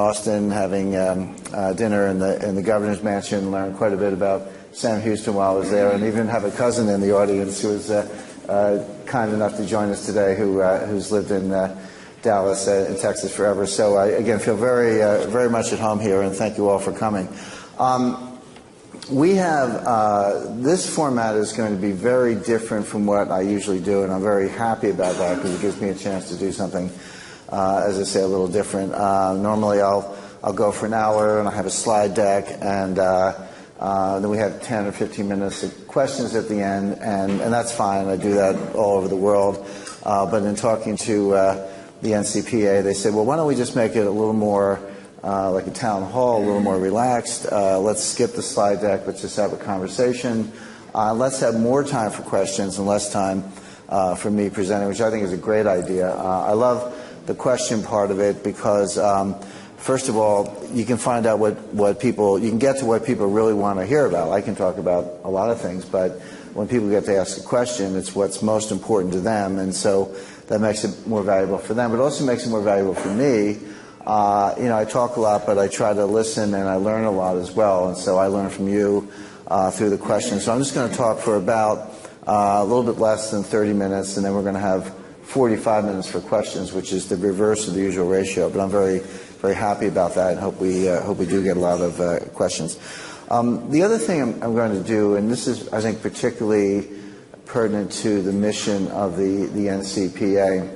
Austin, having dinner in the governor's mansion, learned quite a bit about Sam Houston while I was there, and even have a cousin in the audience who was kind enough to join us today, who's lived in Dallas and Texas forever. So I, again, feel very much at home here, and thank you all for coming. We have, this format is going to be very different from what I usually do, and I'm very happy about that because it gives me a chance to do something, as I say, a little different. Normally I'll go for an hour and I have a slide deck, and then we have 10 or 15 minutes of questions at the end, and that's fine. I do that all over the world. But in talking to the NCPA, they said, well, why don't we just make it a little more like a town hall, a little more relaxed. Let's skip the slide deck. Let's just have a conversation. Let's have more time for questions and less time for me presenting, which I think is a great idea. I love the question part of it because, first of all, you can find out what people, you can get to what people really want to hear about. I can talk about a lot of things, but when people get to ask a question, it's what's most important to them, and so that makes it more valuable for them. But it also makes it more valuable for me. I talk a lot, but I try to listen, and I learn a lot as well. And so I learn from you through the questions. So I'm just going to talk for about a little bit less than 30 minutes, and then we're going to have 45 minutes for questions, which is the reverse of the usual ratio. But I'm very happy about that, and hope we do get a lot of questions. The other thing I'm going to do, and this is, I think, particularly pertinent to the mission of the NCPA.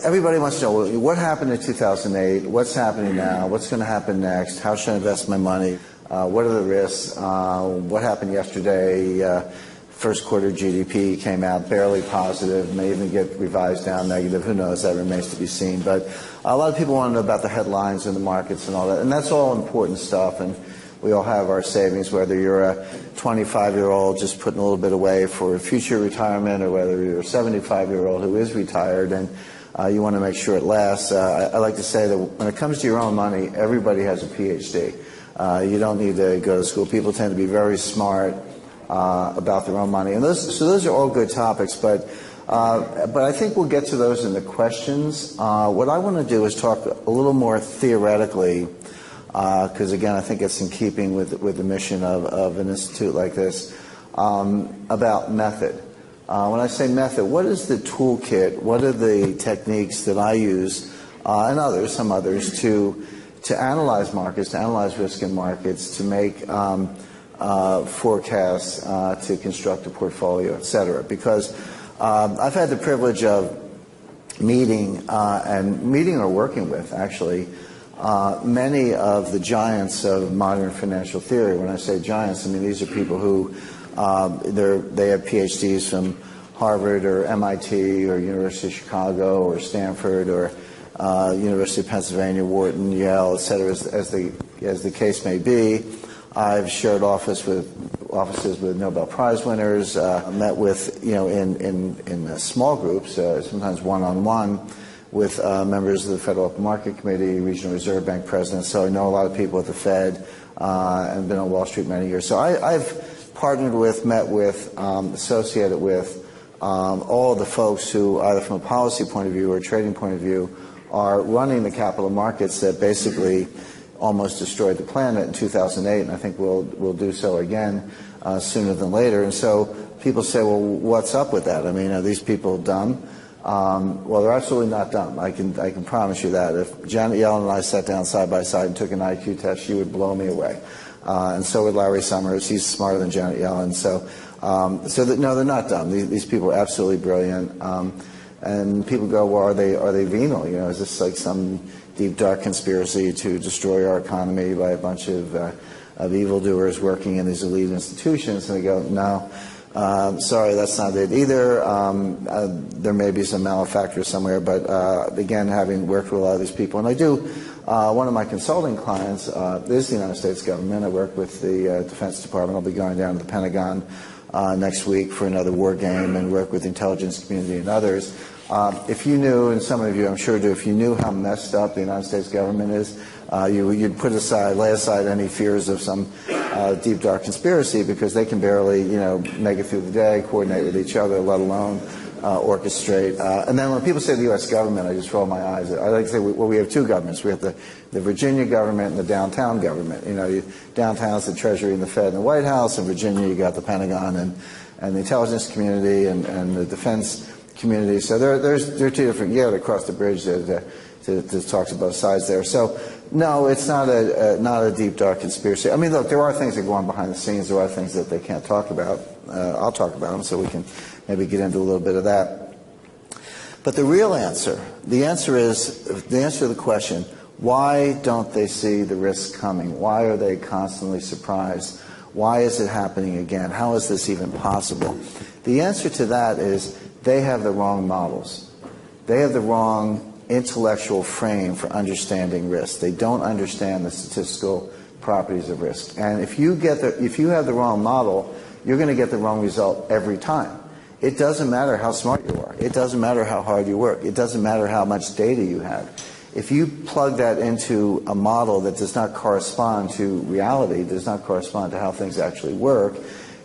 Everybody wants to know what happened in 2008, what's happening now, what's going to happen next, how should I invest my money, what are the risks, what happened yesterday, first quarter GDP came out barely positive, may even get revised down negative, who knows, that remains to be seen. But a lot of people want to know about the headlines and the markets and all that, and that's all important stuff, and we all have our savings, whether you're a 25-year-old just putting a little bit away for future retirement, or whether you're a 75-year-old who is retired and you want to make sure it lasts. I like to say that when it comes to your own money, everybody has a PhD. You don't need to go to school. People tend to be very smart about their own money, and those are all good topics. But I think we'll get to those in the questions. What I want to do is talk a little more theoretically, because again, I think it's in keeping with the mission of an institute like this, about method. When I say method, what is the toolkit? What are the techniques that I use, and some others, to analyze markets, to analyze risk in markets, to make forecasts, to construct a portfolio, et cetera? Because I've had the privilege of meeting or working with, actually, many of the giants of modern financial theory. When I say giants, I mean these are people who they have PhDs from Harvard or MIT or University of Chicago or Stanford or University of Pennsylvania, Wharton, Yale, et cetera, as the case may be. I've shared offices with Nobel Prize winners, met with, in small groups, sometimes one-on-one, with members of the Federal Open Market Committee, Regional Reserve Bank presidents. So I know a lot of people at the Fed and been on Wall Street many years. So I've partnered with, met with, associated with all the folks who, either from a policy point of view or a trading point of view, are running the capital markets that basically almost destroyed the planet in 2008, and I think we'll do so again sooner than later. And so people say, well, what's up with that? I mean, are these people dumb? Well, they're absolutely not dumb. I can promise you that. If Janet Yellen and I sat down side by side and took an IQ test, she would blow me away. And so would Larry Summers. He's smarter than Janet Yellen. No, they're not dumb. These people are absolutely brilliant. And people go, well, are they venal? Is this like some deep, dark conspiracy to destroy our economy by a bunch of evildoers working in these elite institutions? And they go, no, sorry, that's not it either. There may be some malefactors somewhere, but again, having worked with a lot of these people, and I do, one of my consulting clients is the United States government. I work with the Defense Department. I'll be going down to the Pentagon next week for another war game and work with the intelligence community and others. If you knew, and some of you I'm sure do, if you knew how messed up the United States government is, you'd lay aside any fears of some deep, dark conspiracy, because they can barely, make it through the day, coordinate with each other, let alone orchestrate. And then when people say the U.S. government, I just roll my eyes. I like to say, well, we have two governments. We have the Virginia government and the downtown government. You know, downtown's the Treasury and the Fed and the White House. In Virginia, you got the Pentagon and the intelligence community and the defense community. So they're two different. You got to cross the bridge to talk to both sides there. So no, it's not a deep, dark conspiracy. I mean, look, there are things that go on behind the scenes. There are things that they can't talk about. I'll talk about them so we can maybe get into a little bit of that. But the real answer, the answer to the question, why don't they see the risk coming? Why are they constantly surprised? Why is it happening again? How is this even possible? The answer to that is they have the wrong models. They have the wrong intellectual frame for understanding risk. They don't understand the statistical properties of risk. And if you have the wrong model, you're going to get the wrong result every time. It doesn't matter how smart you are. It doesn't matter how hard you work. It doesn't matter how much data you have. If you plug that into a model that does not correspond to reality, does not correspond to how things actually work,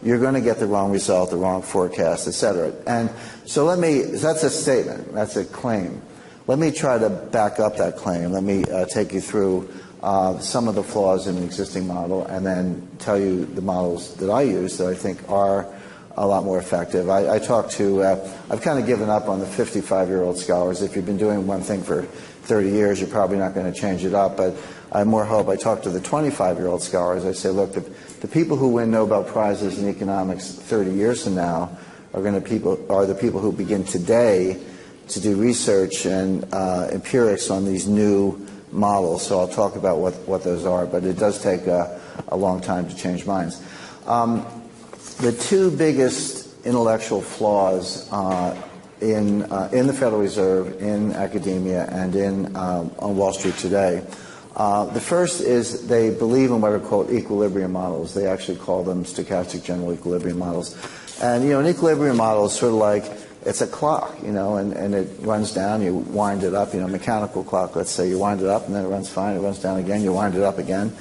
you're going to get the wrong result, the wrong forecast, et cetera. And so that's a statement. That's a claim. Let me try to back up that claim. Let me take you through some of the flaws in the existing model and then tell you the models that I use that I think are a lot more effective. I've kind of given up on the 55-year-old scholars. If you've been doing one thing for 30 years, you're probably not going to change it up. But I have more hope. I talk to the 25-year-old scholars. I say, look, the people who win Nobel Prizes in economics 30 years from now are the people who begin today to do research and empirics on these new models. So I'll talk about what those are, but it does take a long time to change minds. The two biggest intellectual flaws in the Federal Reserve, in academia, and on Wall Street today. The first is they believe in what are called equilibrium models. They actually call them stochastic general equilibrium models. And, an equilibrium model is sort of like, it's a clock, and it runs down, you wind it up, mechanical clock, let's say, you wind it up and then it runs fine, it runs down again, you wind it up again.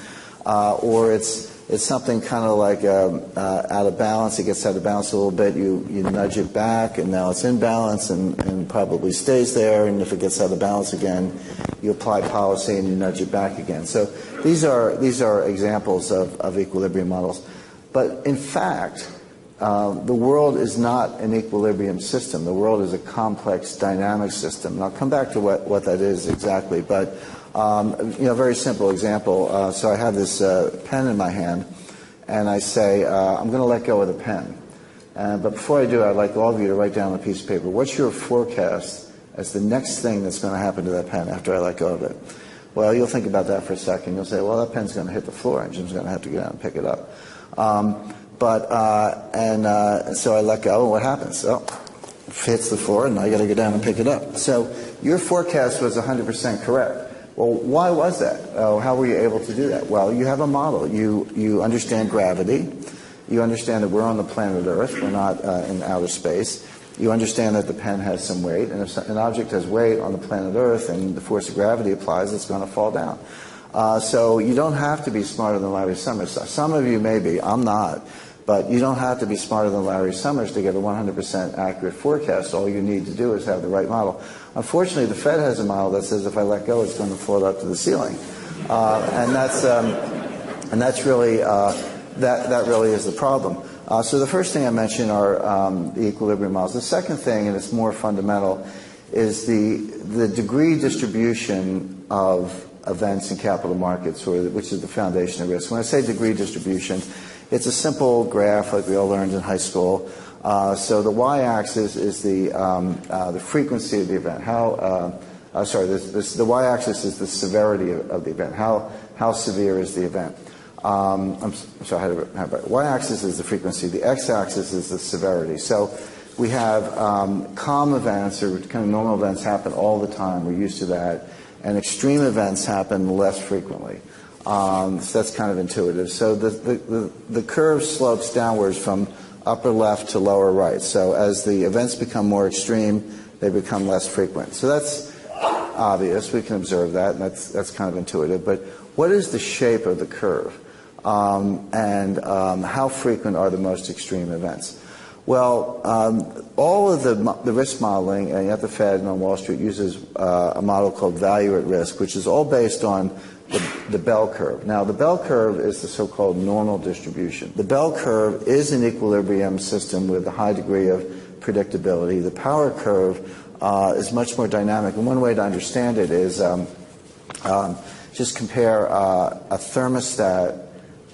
Or it's something kind of like out of balance, it gets out of balance a little bit, you nudge it back and now it's in balance and probably stays there, and if it gets out of balance again, you apply policy and you nudge it back again. So these are examples of equilibrium models. But in fact, the world is not an equilibrium system. The world is a complex, dynamic system. And I'll come back to what that is exactly. But, very simple example. So I have this pen in my hand, and I say, I'm going to let go of the pen. But before I do, I'd like all of you to write down on a piece of paper, what's your forecast as the next thing that's going to happen to that pen after I let go of it? Well, you'll think about that for a second. You'll say, well, that pen's going to hit the floor, and Jim's going to have to get out and pick it up. So I let go, and what happens? Oh, it hits the floor, and I got to go down and pick it up. So your forecast was 100% correct. Well, why was that? How were you able to do that? Well, you have a model. You understand gravity. You understand that we're on the planet Earth. We're not in outer space. You understand that the pen has some weight, and if an object has weight on the planet Earth and the force of gravity applies, it's going to fall down. So you don't have to be smarter than Larry Summers. Some of you may be. I'm not. But you don't have to be smarter than Larry Summers to get a 100% accurate forecast. All you need to do is have the right model. Unfortunately, the Fed has a model that says if I let go, it's going to float up to the ceiling, and that's really that really is the problem. So the first thing I mentioned are the equilibrium models. The second thing, and it's more fundamental, is the degree distribution of events in capital markets, which is the foundation of risk. When I say degree distribution, it's a simple graph like we all learned in high school. So the y-axis is the frequency of the event. The y-axis is the severity of the event. How severe is the event? I'm sorry, y-axis is the frequency. The x-axis is the severity. So we have calm events or kind of normal events happen all the time. We're used to that. And extreme events happen less frequently. So that's kind of intuitive. So the curve slopes downwards from upper left to lower right. So as the events become more extreme, they become less frequent. So that's obvious. We can observe that, and that's kind of intuitive. But what is the shape of the curve? And how frequent are the most extreme events? Well, all of the risk modeling at the Fed and on Wall Street uses a model called value at risk, which is all based on the bell curve. Now, the bell curve is the so-called normal distribution. The bell curve is an equilibrium system with a high degree of predictability. The power curve is much more dynamic, and one way to understand it is just compare a thermostat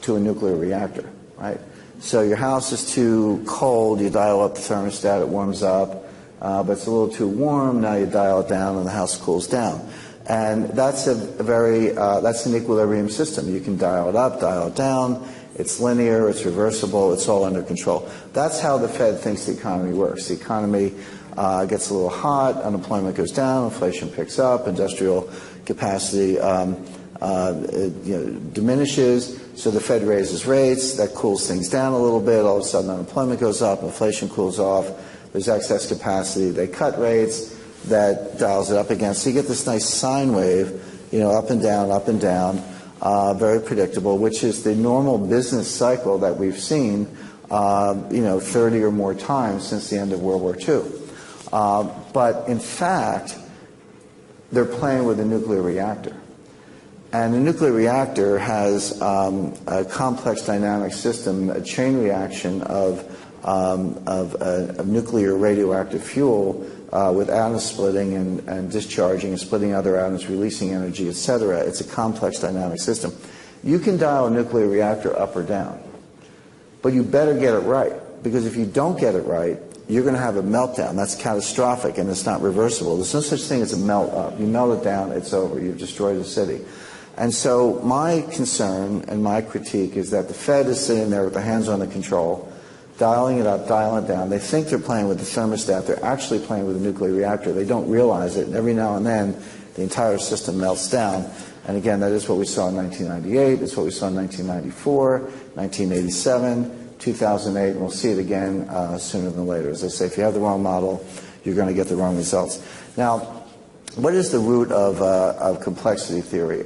to a nuclear reactor, right? So your house is too cold, you dial up the thermostat, it warms up, but it's a little too warm, now you dial it down and the house cools down. And that's that's an equilibrium system. You can dial it up, dial it down, it's linear, it's reversible, it's all under control. That's how the Fed thinks the economy works. The economy gets a little hot, unemployment goes down, inflation picks up, industrial capacity diminishes, so the Fed raises rates, that cools things down a little bit, all of a sudden unemployment goes up, inflation cools off, there's excess capacity, they cut rates, that dials it up again. So you get this nice sine wave, up and down, very predictable, which is the normal business cycle that we've seen, 30 or more times since the end of World War II. But in fact, they're playing with a nuclear reactor. And a nuclear reactor has a complex dynamic system, a chain reaction of nuclear radioactive fuel with atom splitting and discharging and splitting other atoms, releasing energy, etc. It's a complex dynamic system. You can dial a nuclear reactor up or down, but you better get it right, because if you don't get it right, you're going to have a meltdown. That's catastrophic, and it's not reversible. There's no such thing as a melt up. You melt it down, it's over. You've destroyed the city. And so my concern and my critique is that the Fed is sitting there with their hands on the control, dialing it up, dialing it down. They think they're playing with the thermostat. They're actually playing with a nuclear reactor. They don't realize it, and every now and then the entire system melts down. And again, that is what we saw in 1998. It's what we saw in 1994, 1987, 2008, and we'll see it again sooner than later. As I say, if you have the wrong model, you're going to get the wrong results. Now, what is the root of complexity theory?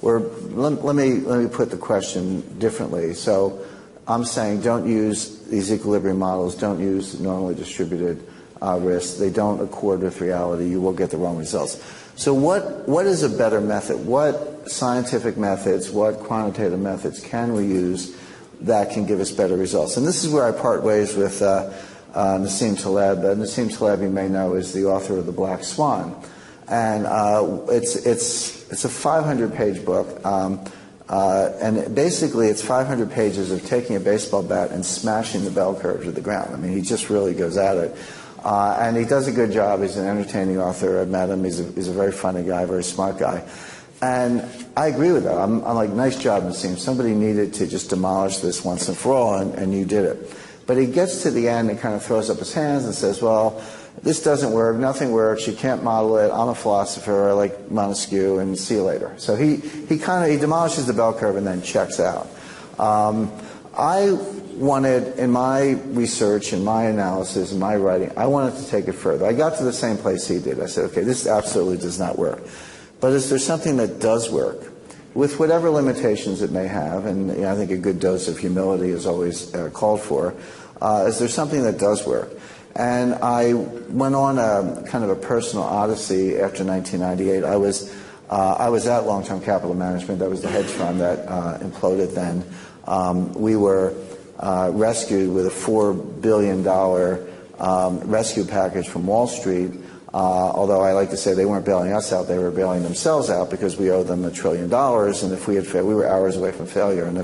Let me put the question differently. So I'm saying don't use these equilibrium models, don't use normally distributed risk. They don't accord with reality. You will get the wrong results. So what is a better method? What scientific methods, what quantitative methods can we use that can give us better results? And this is where I part ways with Nassim Taleb. Nassim Taleb, you may know, is the author of The Black Swan. And it's a 500-page book, and basically it's 500 pages of taking a baseball bat and smashing the bell curve to the ground. I mean, he just really goes at it, and he does a good job. He's an entertaining author. I've met him. He's a very funny guy, very smart guy, and I agree with that. I'm like, nice job, Nassim. Somebody needed to just demolish this once and for all, and you did it. But he gets to the end and kind of throws up his hands and says, well, this doesn't work, nothing works, you can't model it, I'm a philosopher, I like Montesquieu, and see you later. So he demolishes the bell curve and then checks out. I wanted, in my research, in my analysis, in my writing, I wanted to take it further. I got to the same place he did. I said, okay, this absolutely does not work. But is there something that does work? With whatever limitations it may have, and I think a good dose of humility is always called for, is there something that does work? And I went on a kind of a personal odyssey after 1998. I was at Long-Term Capital Management. That was the hedge fund that imploded then. We were rescued with a $4 billion rescue package from Wall Street, although I like to say they weren't bailing us out, they were bailing themselves out because we owed them $1 trillion, and if we had failed, we were hours away from failure, and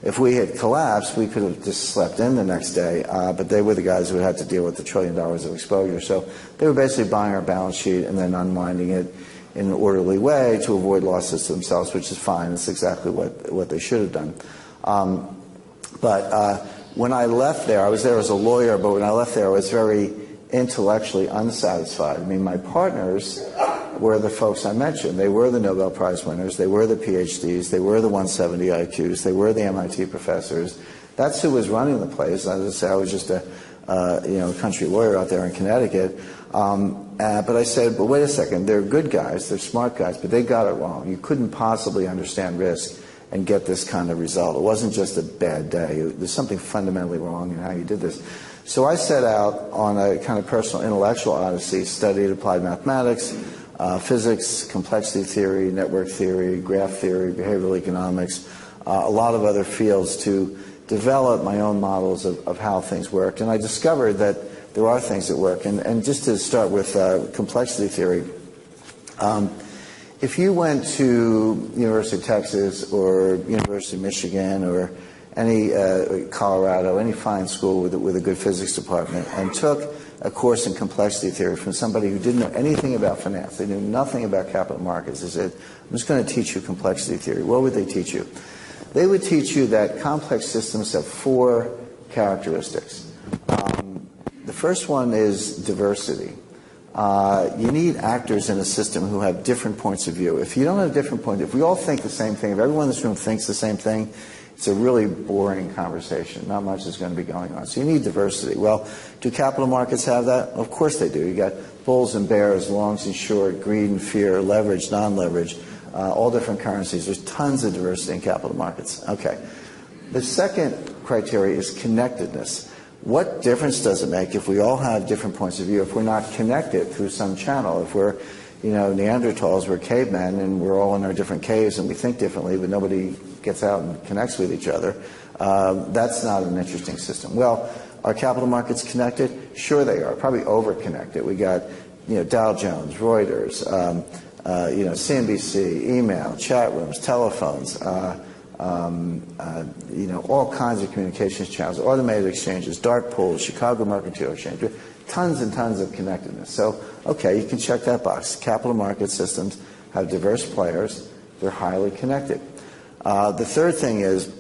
if we had collapsed, we could have just slept in the next day, but they were the guys who had to deal with the $1 trillion of exposure. So they were basically buying our balance sheet and then unwinding it in an orderly way to avoid losses to themselves, which is fine. It's exactly what they should have done. But when I left there, I was there as a lawyer, but when I left there, I was very intellectually unsatisfied. I mean, my partners were the folks I mentioned. They were the Nobel Prize winners. They were the PhDs. They were the 170 IQs. They were the MIT professors. That's who was running the place. As I say, I was just a country lawyer out there in Connecticut. But I said, but wait a second. They're good guys. They're smart guys, but they got it wrong. You couldn't possibly understand risk and get this kind of result. It wasn't just a bad day. There's something fundamentally wrong in how you did this. So I set out on a kind of personal intellectual odyssey, studied applied mathematics, physics, complexity theory, network theory, graph theory, behavioral economics, a lot of other fields to develop my own models of how things worked. And I discovered that there are things that work. And just to start with complexity theory, if you went to University of Texas or University of Michigan or any Colorado, any fine school with a good physics department, and took a course in complexity theory from somebody who didn't know anything about finance, they knew nothing about capital markets, they said, I'm just going to teach you complexity theory. What would they teach you? They would teach you that complex systems have 4 characteristics. The first one is diversity. You need actors in a system who have different points of view. If you don't have different points, if we all think the same thing, if everyone in this room thinks the same thing, it's a really boring conversation. Not much is going to be going on. So you need diversity. Well, do capital markets have that? Of course they do. You got bulls and bears, longs and short, greed and fear, leverage, non-leverage, all different currencies. There's tons of diversity in capital markets. Okay. The second criteria is connectedness. What difference does it make if we all have different points of view, if we're not connected through some channel, if we're Neanderthals, we're cavemen, and we're all in our different caves and we think differently, but nobody gets out and connects with each other. That's not an interesting system. Well, are capital markets connected? Sure they are. Probably over-connected. We got, Dow Jones, Reuters, CNBC, email, chat rooms, telephones, all kinds of communications channels, automated exchanges, dark pools, Chicago Mercantile Exchange, tons and tons of connectedness. So, okay, you can check that box. Capital market systems have diverse players. They're highly connected. The third thing is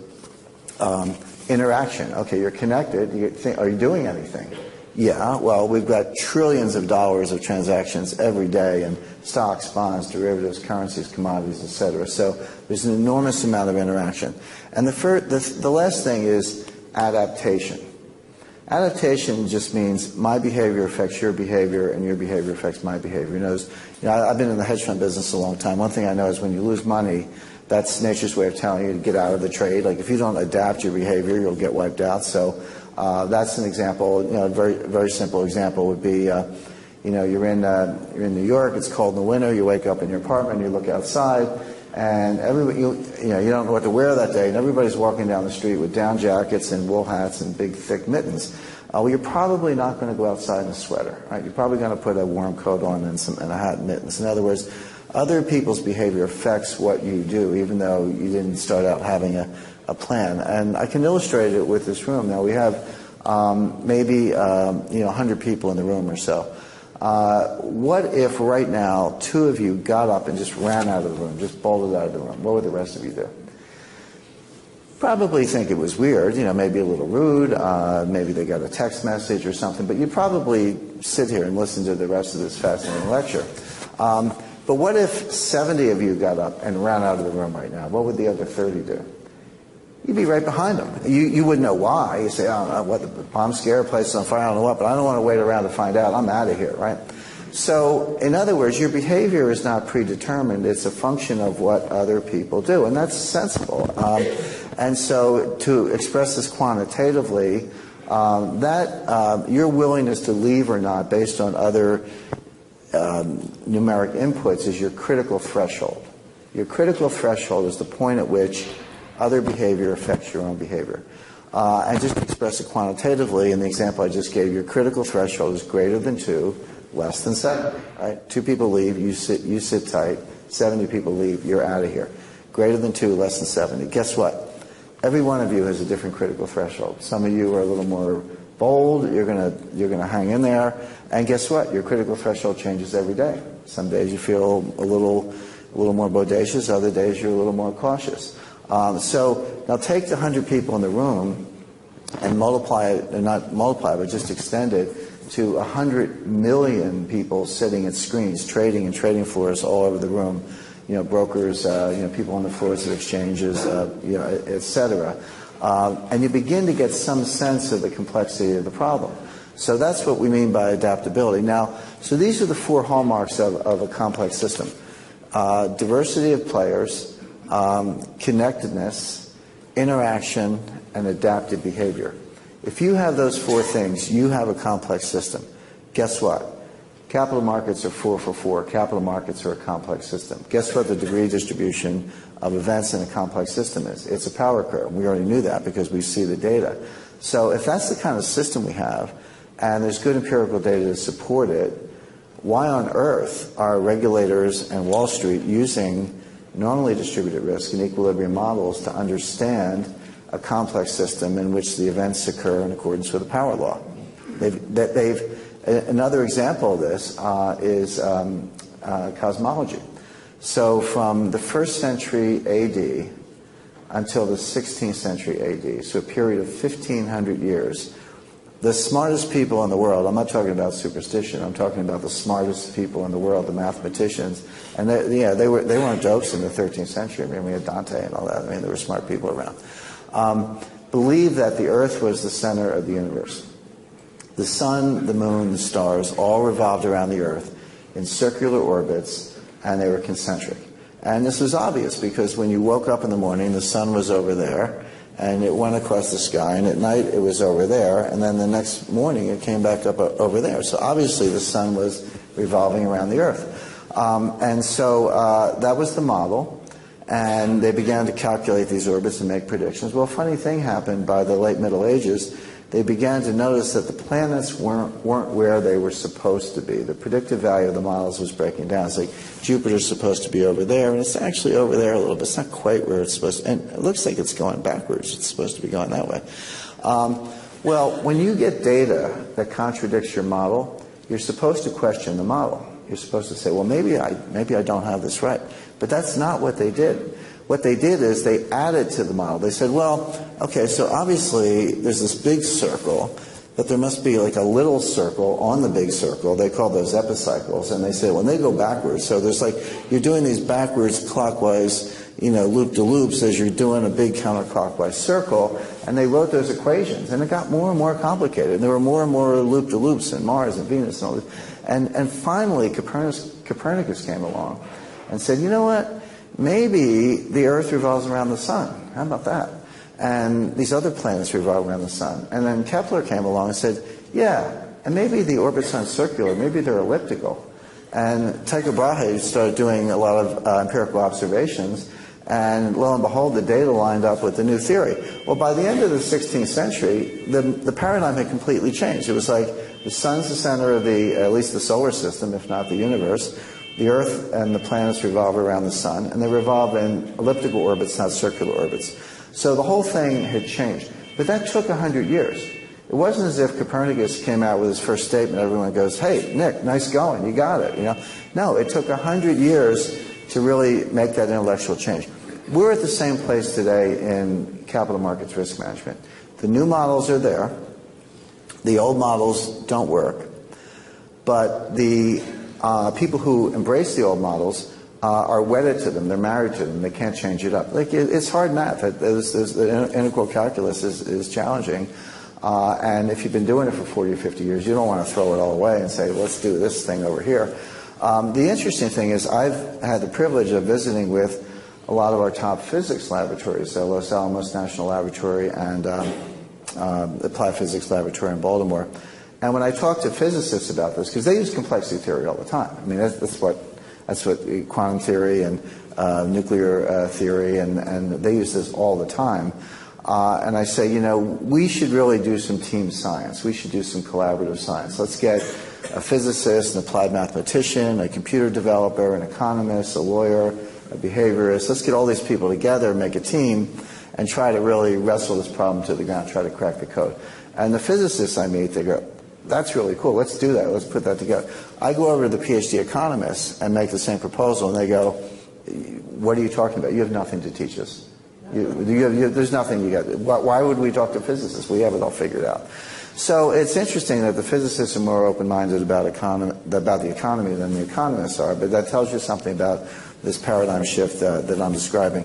interaction. Okay, you're connected. Are you doing anything? Yeah, well, we've got trillions of dollars of transactions every day in stocks, bonds, derivatives, currencies, commodities, et cetera. So there's an enormous amount of interaction. And the last thing is adaptation. Adaptation just means my behavior affects your behavior and your behavior affects my behavior. I've been in the hedge fund business a long time. One thing I know is when you lose money, that's nature's way of telling you to get out of the trade. Like if you don't adapt your behavior, you'll get wiped out. So that's an example. A very, very simple example would be, you're in New York. It's cold in the winter. You wake up in your apartment. You look outside, and everybody, you don't know what to wear that day, and everybody's walking down the street with down jackets and wool hats and big, thick mittens. Well, you're probably not going to go outside in a sweater, right? You're probably going to put a warm coat on and a hat and mittens. In other words, other people's behavior affects what you do, even though you didn't start out having a plan. And I can illustrate it with this room. Now we have maybe 100 people in the room or so. What if right now 2 of you got up and just ran out of the room, just bolted out of the room? What would the rest of you do? Probably think it was weird, maybe a little rude, maybe they got a text message or something, but you'd probably sit here and listen to the rest of this fascinating lecture. But what if 70 of you got up and ran out of the room right now? What would the other 30 do? You'd be right behind them. You wouldn't know why. You say, I don't know what, the bomb's scared, place is on fire, I don't know what, but I don't want to wait around to find out. I'm out of here, right? So, in other words, your behavior is not predetermined. It's a function of what other people do, and that's sensible. And so, to express this quantitatively, your willingness to leave or not based on other numeric inputs is your critical threshold. Your critical threshold is the point at which other behavior affects your own behavior. And just to express it quantitatively, in the example I just gave, your critical threshold is greater than 2, less than 7. Right? 2 people leave, you sit tight. 70 people leave, you're out of here. Greater than 2, less than 70. Guess what? Every one of you has a different critical threshold. Some of you are a little more bold. You're gonna hang in there. And guess what? Your critical threshold changes every day. Some days you feel a little more bodacious. Other days you're a little more cautious. So now take the 100 people in the room and multiply it, and not multiply it, but just extend it to 100 million people sitting at screens, trading and trading floors all over the room. Brokers, people on the floors of exchanges, et cetera. And you begin to get some sense of the complexity of the problem. So that's what we mean by adaptability. Now, so these are the 4 hallmarks of a complex system. Diversity of players, connectedness, interaction, and adaptive behavior. If you have those four things, you have a complex system. Guess what? Capital markets are 4 for 4. Capital markets are a complex system. Guess what the degree distribution of events in a complex system is? It's a power curve. We already knew that because we see the data. So if that's the kind of system we have, and there's good empirical data to support it, why on earth are regulators and Wall Street using normally distributed risk and equilibrium models to understand a complex system in which the events occur in accordance with the power law? Another example of this is cosmology. So from the 1st century AD until the 16th century AD, so a period of 1,500 years, the smartest people in the world, I'm not talking about superstition, I'm talking about the smartest people in the world, the mathematicians, and they weren't jokes in the 13th century. I mean, we had Dante and all that. I mean, there were smart people around. Believed that the Earth was the center of the universe. The sun, the moon, the stars all revolved around the Earth in circular orbits, and they were concentric. And this was obvious because when you woke up in the morning, the sun was over there, and it went across the sky, and at night it was over there, and then the next morning it came back up over there. So obviously the sun was revolving around the Earth. And so that was the model, and they began to calculate these orbits and make predictions. Well, a funny thing happened by the late Middle Ages. They began to notice that the planets weren't where they were supposed to be. The predictive value of the models was breaking down. It's like Jupiter's supposed to be over there, and it's actually over there a little bit. It's not quite where it's supposed to, and it looks like it's going backwards. It's supposed to be going that way. Well, when you get data that contradicts your model, you're supposed to question the model. You're supposed to say, well, maybe I don't have this right. But that's not what they did. What they did is they added to the model. They said, well, okay, so obviously there's this big circle, but there must be like a little circle on the big circle. They call those epicycles, and they say when they go backwards, so there's like, you're doing these backwards clockwise, loop-de-loops as you're doing a big counterclockwise circle, and they wrote those equations, and it got more and more complicated. There were more and more loop-de-loops in Mars and Venus and all this. And finally, Copernicus came along and said, you know what? Maybe the Earth revolves around the sun. How about that? And these other planets revolve around the sun. And then Kepler came along and said, yeah, and maybe the orbits aren't circular, maybe they're elliptical. And Tycho Brahe started doing a lot of empirical observations, and lo and behold, the data lined up with the new theory. Well, by the end of the 16th century, the paradigm had completely changed. It was like the sun's the center of at least the solar system, if not the universe. The Earth and the planets revolve around the sun, and they revolve in elliptical orbits, not circular orbits. So the whole thing had changed. But that took 100 years. It wasn't as if Copernicus came out with his first statement, everyone goes, hey, Nick, nice going, you got it. No, it took 100 years to really make that intellectual change. We're at the same place today in capital markets risk management. The new models are there. The old models don't work. But the people who embrace the old models are wedded to them. They're married to them. They can't change it up. It's hard math. The integral calculus is challenging. And if you've been doing it for 40 or 50 years, you don't want to throw it all away and say, let's do this thing over here. The interesting thing is I've had the privilege of visiting with a lot of our top physics laboratories, Los Alamos National Laboratory and the Applied Physics Laboratory in Baltimore. And when I talk to physicists about this, because they use complexity theory all the time. I mean, that's what quantum theory and nuclear theory, and they use this all the time. And I say, we should really do some team science. We should do some collaborative science. Let's get a physicist, an applied mathematician, a computer developer, an economist, a lawyer, a behaviorist. Let's get all these people together, make a team, and try to really wrestle this problem to the ground, try to crack the code. And the physicists I meet, they go, that's really cool. Let's do that. Let's put that together. I go over to the PhD economists and make the same proposal, and they go, what are you talking about? You have nothing to teach us. There's nothing you got. Why would we talk to physicists? We have it all figured out. So it's interesting that the physicists are more open-minded about the economy than the economists are, but that tells you something about this paradigm shift that I'm describing.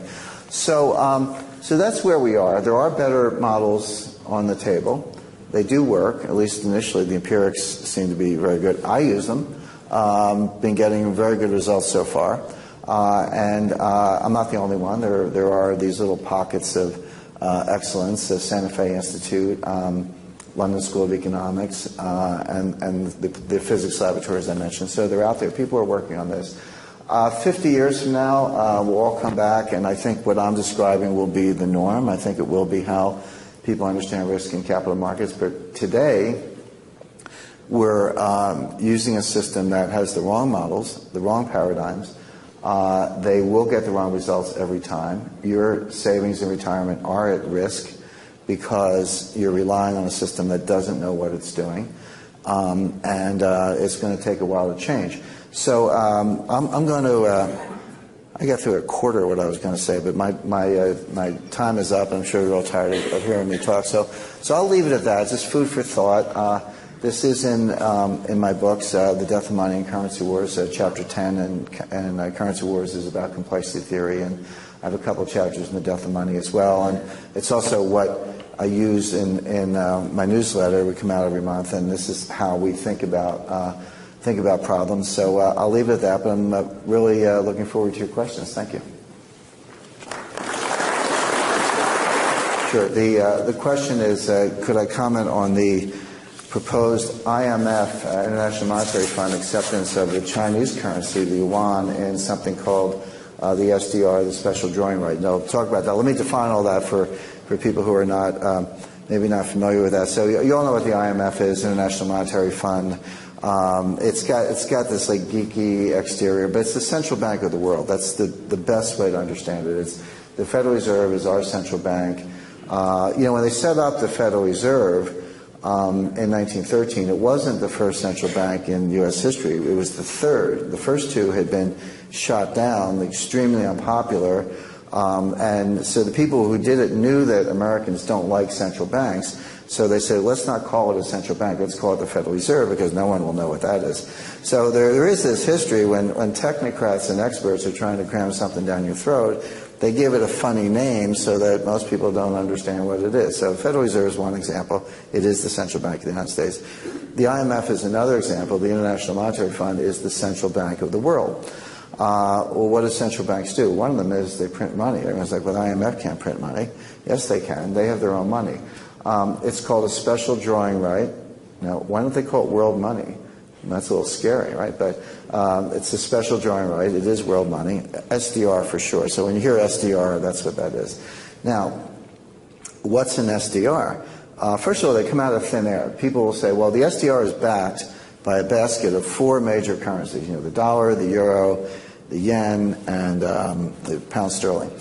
So that's where we are. There are better models on the table. They do work, at least initially. The empirics seem to be very good. I use them. Been getting very good results so far. And I'm not the only one. There are these little pockets of excellence, the Santa Fe Institute, London School of Economics, and the physics laboratories I mentioned. So they're out there. People are working on this. 50 years from now, we'll all come back, and I think what I'm describing will be the norm. I think it will be how people understand risk in capital markets. But today, we're using a system that has the wrong models, the wrong paradigms. They will get the wrong results every time. Your savings in retirement are at risk because you're relying on a system that doesn't know what it's doing, and it's going to take a while to change. So I'm going to. I got through a quarter of what I was going to say, but my time is up. I'm sure you're all tired of hearing me talk. So I'll leave it at that. It's just food for thought. This is in my books, The Death of Money and Currency Wars, Chapter 10, and Currency Wars is about complexity theory, and I have a couple of chapters in The Death of Money as well, and it's also what I use in my newsletter. We come out every month, and this is how we think about problems. So I'll leave it at that, but I'm really looking forward to your questions. Thank you. Sure. The question is, could I comment on the proposed IMF, International Monetary Fund, acceptance of the Chinese currency, the yuan, in something called the SDR, the special drawing right. And I'll talk about that. Let me define all that for people who are not maybe not familiar with that. So you all know what the IMF is, International Monetary Fund. It's got this like geeky exterior, but it's the central bank of the world. That's the best way to understand it. It's the Federal Reserve is our central bank. When they set up the Federal Reserve in 1913, it wasn't the first central bank in U.S. history. It was the third. The first two had been shot down, extremely unpopular, and so the people who did it knew that Americans don't like central banks, so they said, let's not call it a central bank, let's call it the Federal Reserve, because no one will know what that is. So there is this history when technocrats and experts are trying to cram something down your throat, they give it a funny name so that most people don't understand what it is. So the Federal Reserve is one example. It is the central bank of the United States. The IMF is another example. The International Monetary Fund is the central bank of the world. Well, what do central banks do? One of them is they print money. Everyone's like, well, the IMF can't print money. Yes, they can. They have their own money. It's called a special drawing right. Now, why don't they call it world money? That's a little scary, right? But it's a special drawing right. It is world money. SDR for sure. So when you hear SDR, that's what that is. Now, what's an SDR? First of all, they come out of thin air. People will say, well, the SDR is backed by a basket of four major currencies. The dollar, the euro, the yen, and the pound sterling.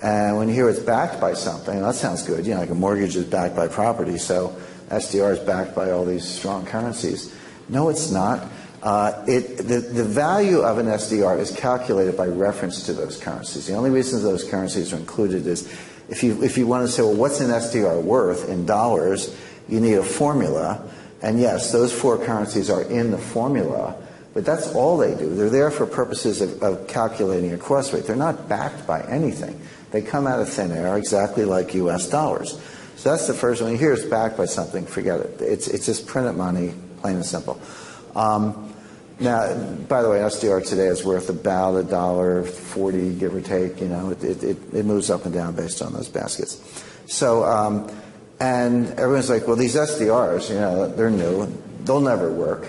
And when you hear it's backed by something, that sounds good. Like a mortgage is backed by property, so SDR is backed by all these strong currencies. No, it's not. The value of an SDR is calculated by reference to those currencies. The only reason those currencies are included is if you want to say, well, what's an SDR worth in dollars, you need a formula. And yes, those four currencies are in the formula, but that's all they do. They're there for purposes of calculating a cross rate. They're not backed by anything. They come out of thin air exactly like U.S. dollars. So that's the first one. You hear it's backed by something, forget it. It's just printed money, plain and simple. Now, by the way, SDR today is worth about $1.40, give or take. It moves up and down based on those baskets. So, and everyone's like, well, these SDRs, they're new. They'll never work.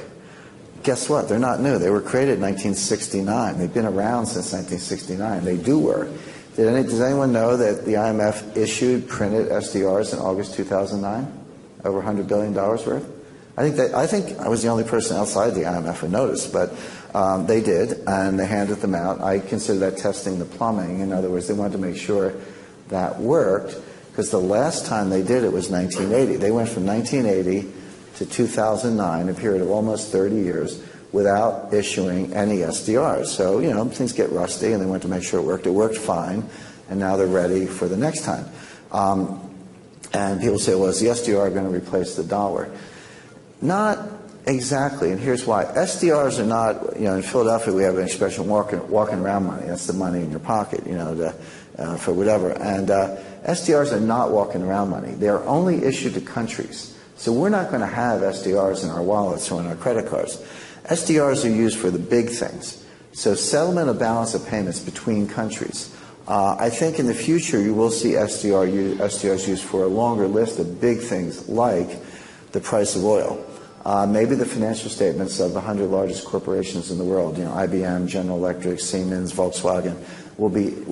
Guess what? They're not new. They were created in 1969. They've been around since 1969. They do work. Does anyone know that the IMF issued printed SDRs in August 2009? Over $100 billion worth? I think I was the only person outside the IMF who noticed, but they did, and they handed them out. I consider that testing the plumbing. In other words, they wanted to make sure that worked, because the last time they did it was 1980. They went from 1980 to 2009, a period of almost 30 years, without issuing any SDRs. So, things get rusty, and they wanted to make sure it worked. It worked fine, and now they're ready for the next time. And people say, well, is the SDR going to replace the dollar? Not exactly, and here's why. SDRs are not, in Philadelphia we have an expression, walking around money. That's the money in your pocket, for whatever. And SDRs are not walking around money. They are only issued to countries. So we're not going to have SDRs in our wallets or in our credit cards. SDRs are used for the big things. So settlement of balance of payments between countries. I think in the future you will see SDRs used for a longer list of big things like the price of oil. Maybe the financial statements of the 100 largest corporations in the world, IBM, General Electric, Siemens, Volkswagen, will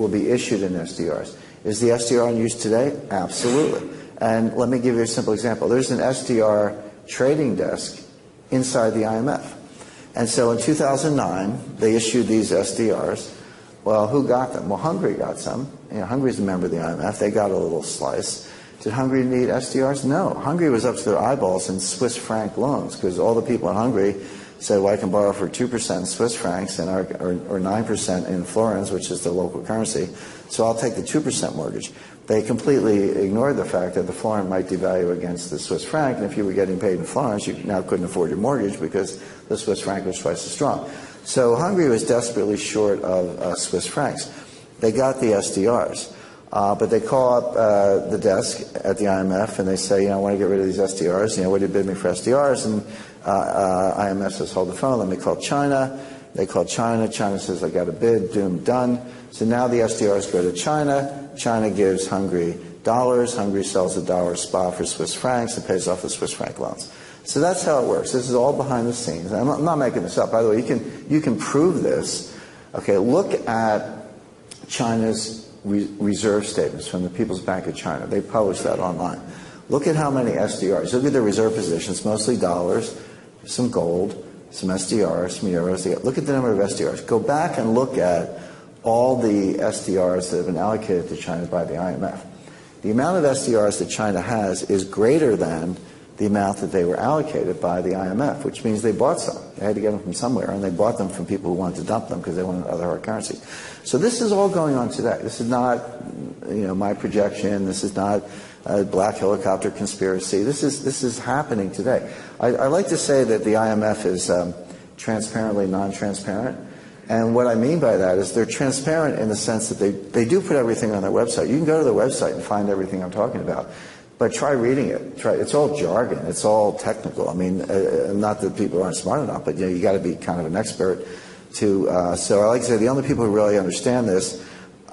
be issued in SDRs. Is the SDR in use today? Absolutely. And let me give you a simple example. There's an SDR trading desk inside the IMF. And so in 2009, they issued these SDRs. Well, who got them? Well, Hungary got some. Hungary's a member of the IMF. They got a little slice. Did Hungary need SDRs? No. Hungary was up to their eyeballs in Swiss franc loans because all the people in Hungary said, well, I can borrow for 2% in Swiss francs and or 9% in florins, which is the local currency, so I'll take the 2% mortgage. They completely ignored the fact that the florin might devalue against the Swiss franc, and if you were getting paid in florins, you now couldn't afford your mortgage because the Swiss franc was twice as strong. So Hungary was desperately short of Swiss francs. They got the SDRs. But they call up the desk at the IMF and they say, I want to get rid of these SDRs. What do you bid me for SDRs? And IMF says, hold the phone. Let me call China. They call China. China says, I got a bid. Doom, done. So now the SDRs go to China. China gives Hungary dollars. Hungary sells the dollar spot for Swiss francs and pays off the Swiss franc loans. So that's how it works. This is all behind the scenes. I'm not making this up. By the way, you can prove this. Okay, look at China's reserve statements from the People's Bank of China. They publish that online. Look at how many SDRs. Look at their reserve positions, mostly dollars, some gold, some SDRs, some euros. Look at the number of SDRs. Go back and look at all the SDRs that have been allocated to China by the IMF. The amount of SDRs that China has is greater than the amount that they were allocated by the IMF, which means they bought some. They had to get them from somewhere, and they bought them from people who wanted to dump them because they wanted other hard currency. So this is all going on today. This is not, my projection. This is not a black helicopter conspiracy. This is happening today. I like to say that the IMF is transparently non-transparent. And what I mean by that is they're transparent in the sense that they do put everything on their website. You can go to their website and find everything I'm talking about. But try reading it. It's all jargon. It's all technical. I mean, not that people aren't smart enough, but you got to be kind of an expert to. So I like to say the only people who really understand this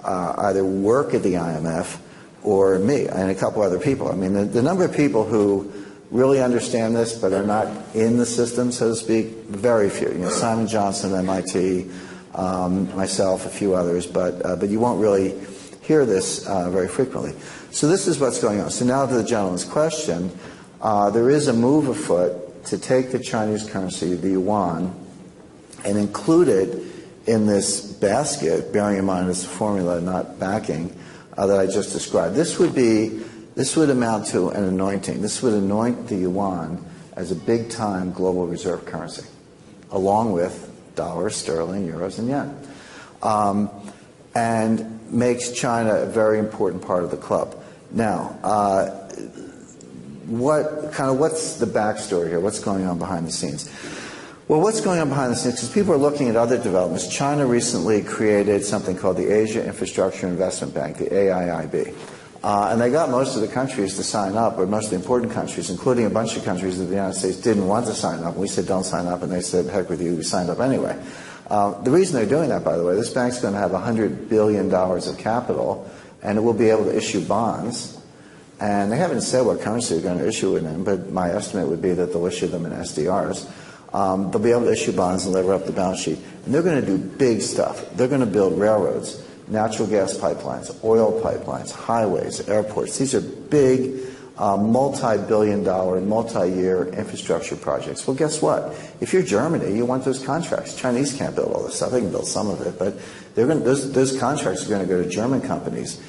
either work at the IMF or me and a couple other people. I mean, the number of people who really understand this but are not in the system, so to speak, very few. Simon Johnson, MIT, myself, a few others, but you won't really hear this very frequently. So this is what's going on. So now to the gentleman's question, there is a move afoot to take the Chinese currency, the yuan, and include it in this basket, bearing in mind it's a formula, not backing, that I just described. This would amount to an anointing. This would anoint the yuan as a big-time global reserve currency, along with dollars, sterling, euros, and yen. And makes China a very important part of the club. Now, what's the backstory here? What's going on behind the scenes? Well, what's going on behind the scenes? Because people are looking at other developments. China recently created something called the Asia Infrastructure Investment Bank, the AIIB. And they got most of the countries to sign up, or most of the important countries, including a bunch of countries that the United States didn't want to sign up. And we said, don't sign up. And they said, heck with you, we signed up anyway. The reason they're doing that, by the way, this bank's going to have $100 billion of capital, and it will be able to issue bonds. And they haven't said what currency they're going to issue it in, but my estimate would be that they'll issue them in SDRs. They'll be able to issue bonds and lever up the balance sheet. And they're going to do big stuff. They're going to build railroads, natural gas pipelines, oil pipelines, highways, airports. These are big, multi-billion-dollar, multi-year infrastructure projects. Well, guess what? If you're Germany, you want those contracts. Chinese can't build all this stuff. They can build some of it, but those contracts are going to go to German companies,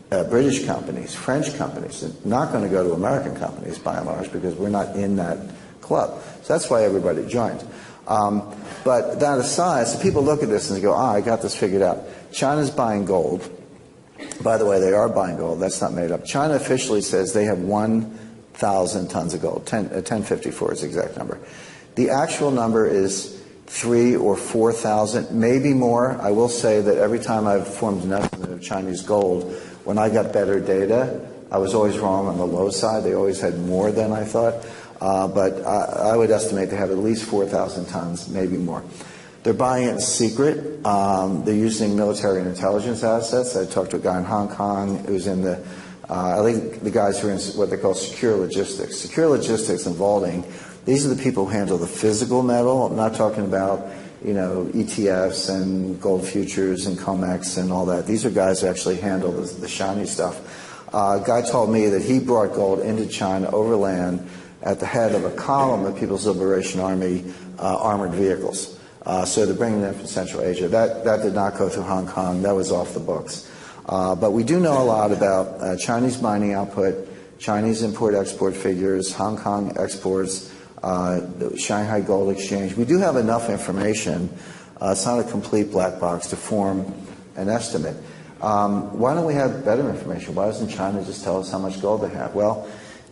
British companies, French companies. They're not going to go to American companies, by and large, because we're not in that club. So that's why everybody joined. But that aside, so people look at this and they go, I got this figured out. China's buying gold. By the way, they are buying gold. That's not made up. China officially says they have 1,000 tons of gold. 1054 is the exact number. The actual number is 3,000 or 4,000, maybe more. I will say that every time I've formed an estimate of Chinese gold, when I got better data, I was always wrong on the low side. They always had more than I thought. But I would estimate they have at least 4,000 tons, maybe more. They're buying it in secret. They're using military and intelligence assets. I talked to a guy in Hong Kong who's in the I think the guys who are in what they call secure logistics. Secure logistics and vaulting, these are the people who handle the physical metal. I'm not talking about, ETFs and gold futures and COMEX and all that. These are guys who actually handle the shiny stuff. A guy told me that he brought gold into China overland at the head of a column of People's Liberation Army armored vehicles. So they're bringing them from Central Asia. That did not go through Hong Kong. That was off the books. But we do know a lot about Chinese mining output, Chinese import-export figures, Hong Kong exports, the Shanghai Gold Exchange. We do have enough information. It's not a complete black box to form an estimate. Why don't we have better information? Why doesn't China just tell us how much gold they have? Well,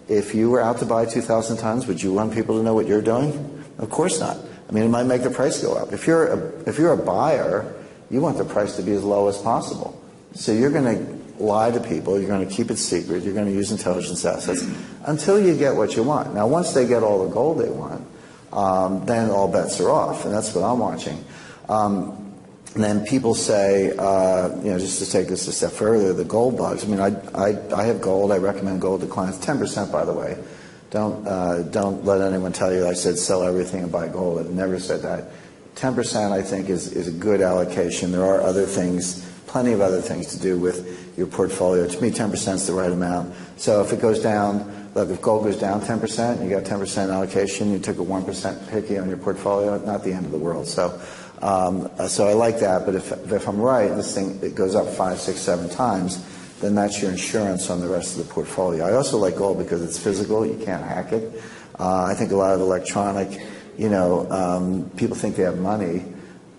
if you were out to buy 2,000 tons, would you want people to know what you're doing? Of course not. I mean, it might make the price go up. If you're a buyer, you want the price to be as low as possible. So you're going to lie to people. You're going to keep it secret. You're going to use intelligence assets until you get what you want. Now, once they get all the gold they want, then all bets are off, and that's what I'm watching. And then people say, just to take this a step further, the gold bugs. I mean, I have gold. I recommend gold to clients. 10%, by the way. Don't let anyone tell you I said sell everything and buy gold. I've never said that. 10%, I think, is a good allocation. There are other things, plenty of other things to do with your portfolio. To me, 10% is the right amount. So if it goes down, look, if gold goes down 10%, and you got 10% allocation, you took a 1% picky on your portfolio, not the end of the world. So I like that. But if I'm right, this thing, it goes up 5, 6, 7 times, then that's your insurance on the rest of the portfolio. I also like gold because it's physical. You can't hack it. I think a lot of electronic, people think they have money.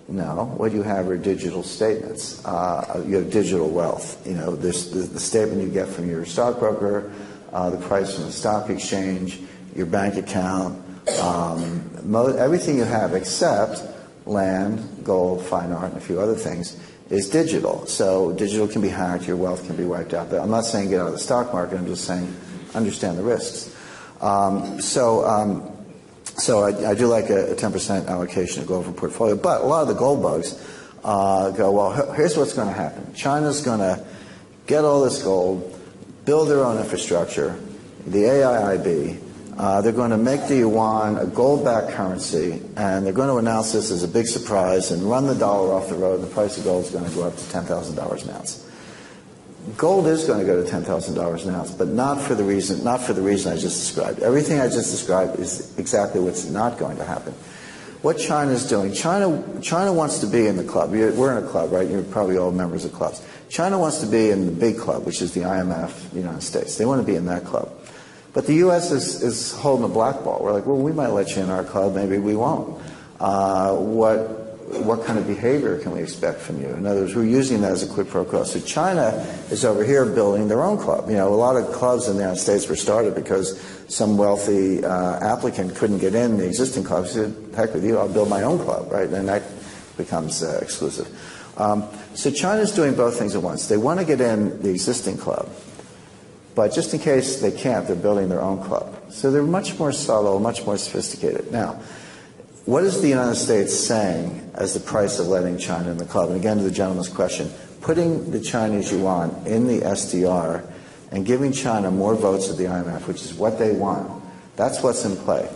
No, what you have are digital statements. You have digital wealth. There's the statement you get from your stockbroker, the price from the stock exchange, your bank account, everything you have except land, gold, fine art, and a few other things is digital. So digital can be hacked, your wealth can be wiped out. But I'm not saying get out of the stock market, I'm just saying understand the risks. So I do like a 10% allocation of gold for portfolio. But a lot of the gold bugs go, well, here's what's going to happen. China's going to get all this gold, build their own infrastructure, the AIIB. They're going to make the yuan a gold-backed currency, and they're going to announce this as a big surprise and run the dollar off the road. The price of gold is going to go up to $10,000 an ounce. Gold is going to go to $10,000 an ounce, but not for the reason I just described. Everything I just described is exactly what's not going to happen. What China's doing, China wants to be in the club. We're in a club, right? You're probably all members of clubs. China wants to be in the big club, which is the IMF, the United States. They want to be in that club. But the U.S. is holding a black ball. We're like, well, we might let you in our club, maybe we won't. What kind of behavior can we expect from you? In other words, we're using that as a quid pro quo. So China is over here building their own club. A lot of clubs in the United States were started because some wealthy applicant couldn't get in the existing club. He said, heck with you, I'll build my own club, right? And that becomes exclusive. So China's doing both things at once. They want to get in the existing club, but just in case they can't, they're building their own club. So they're much more subtle, much more sophisticated. Now, what is the United States saying as the price of letting China in the club? And again, to the gentleman's question, putting the Chinese yuan in the SDR and giving China more votes at the IMF, which is what they want, that's what's in play.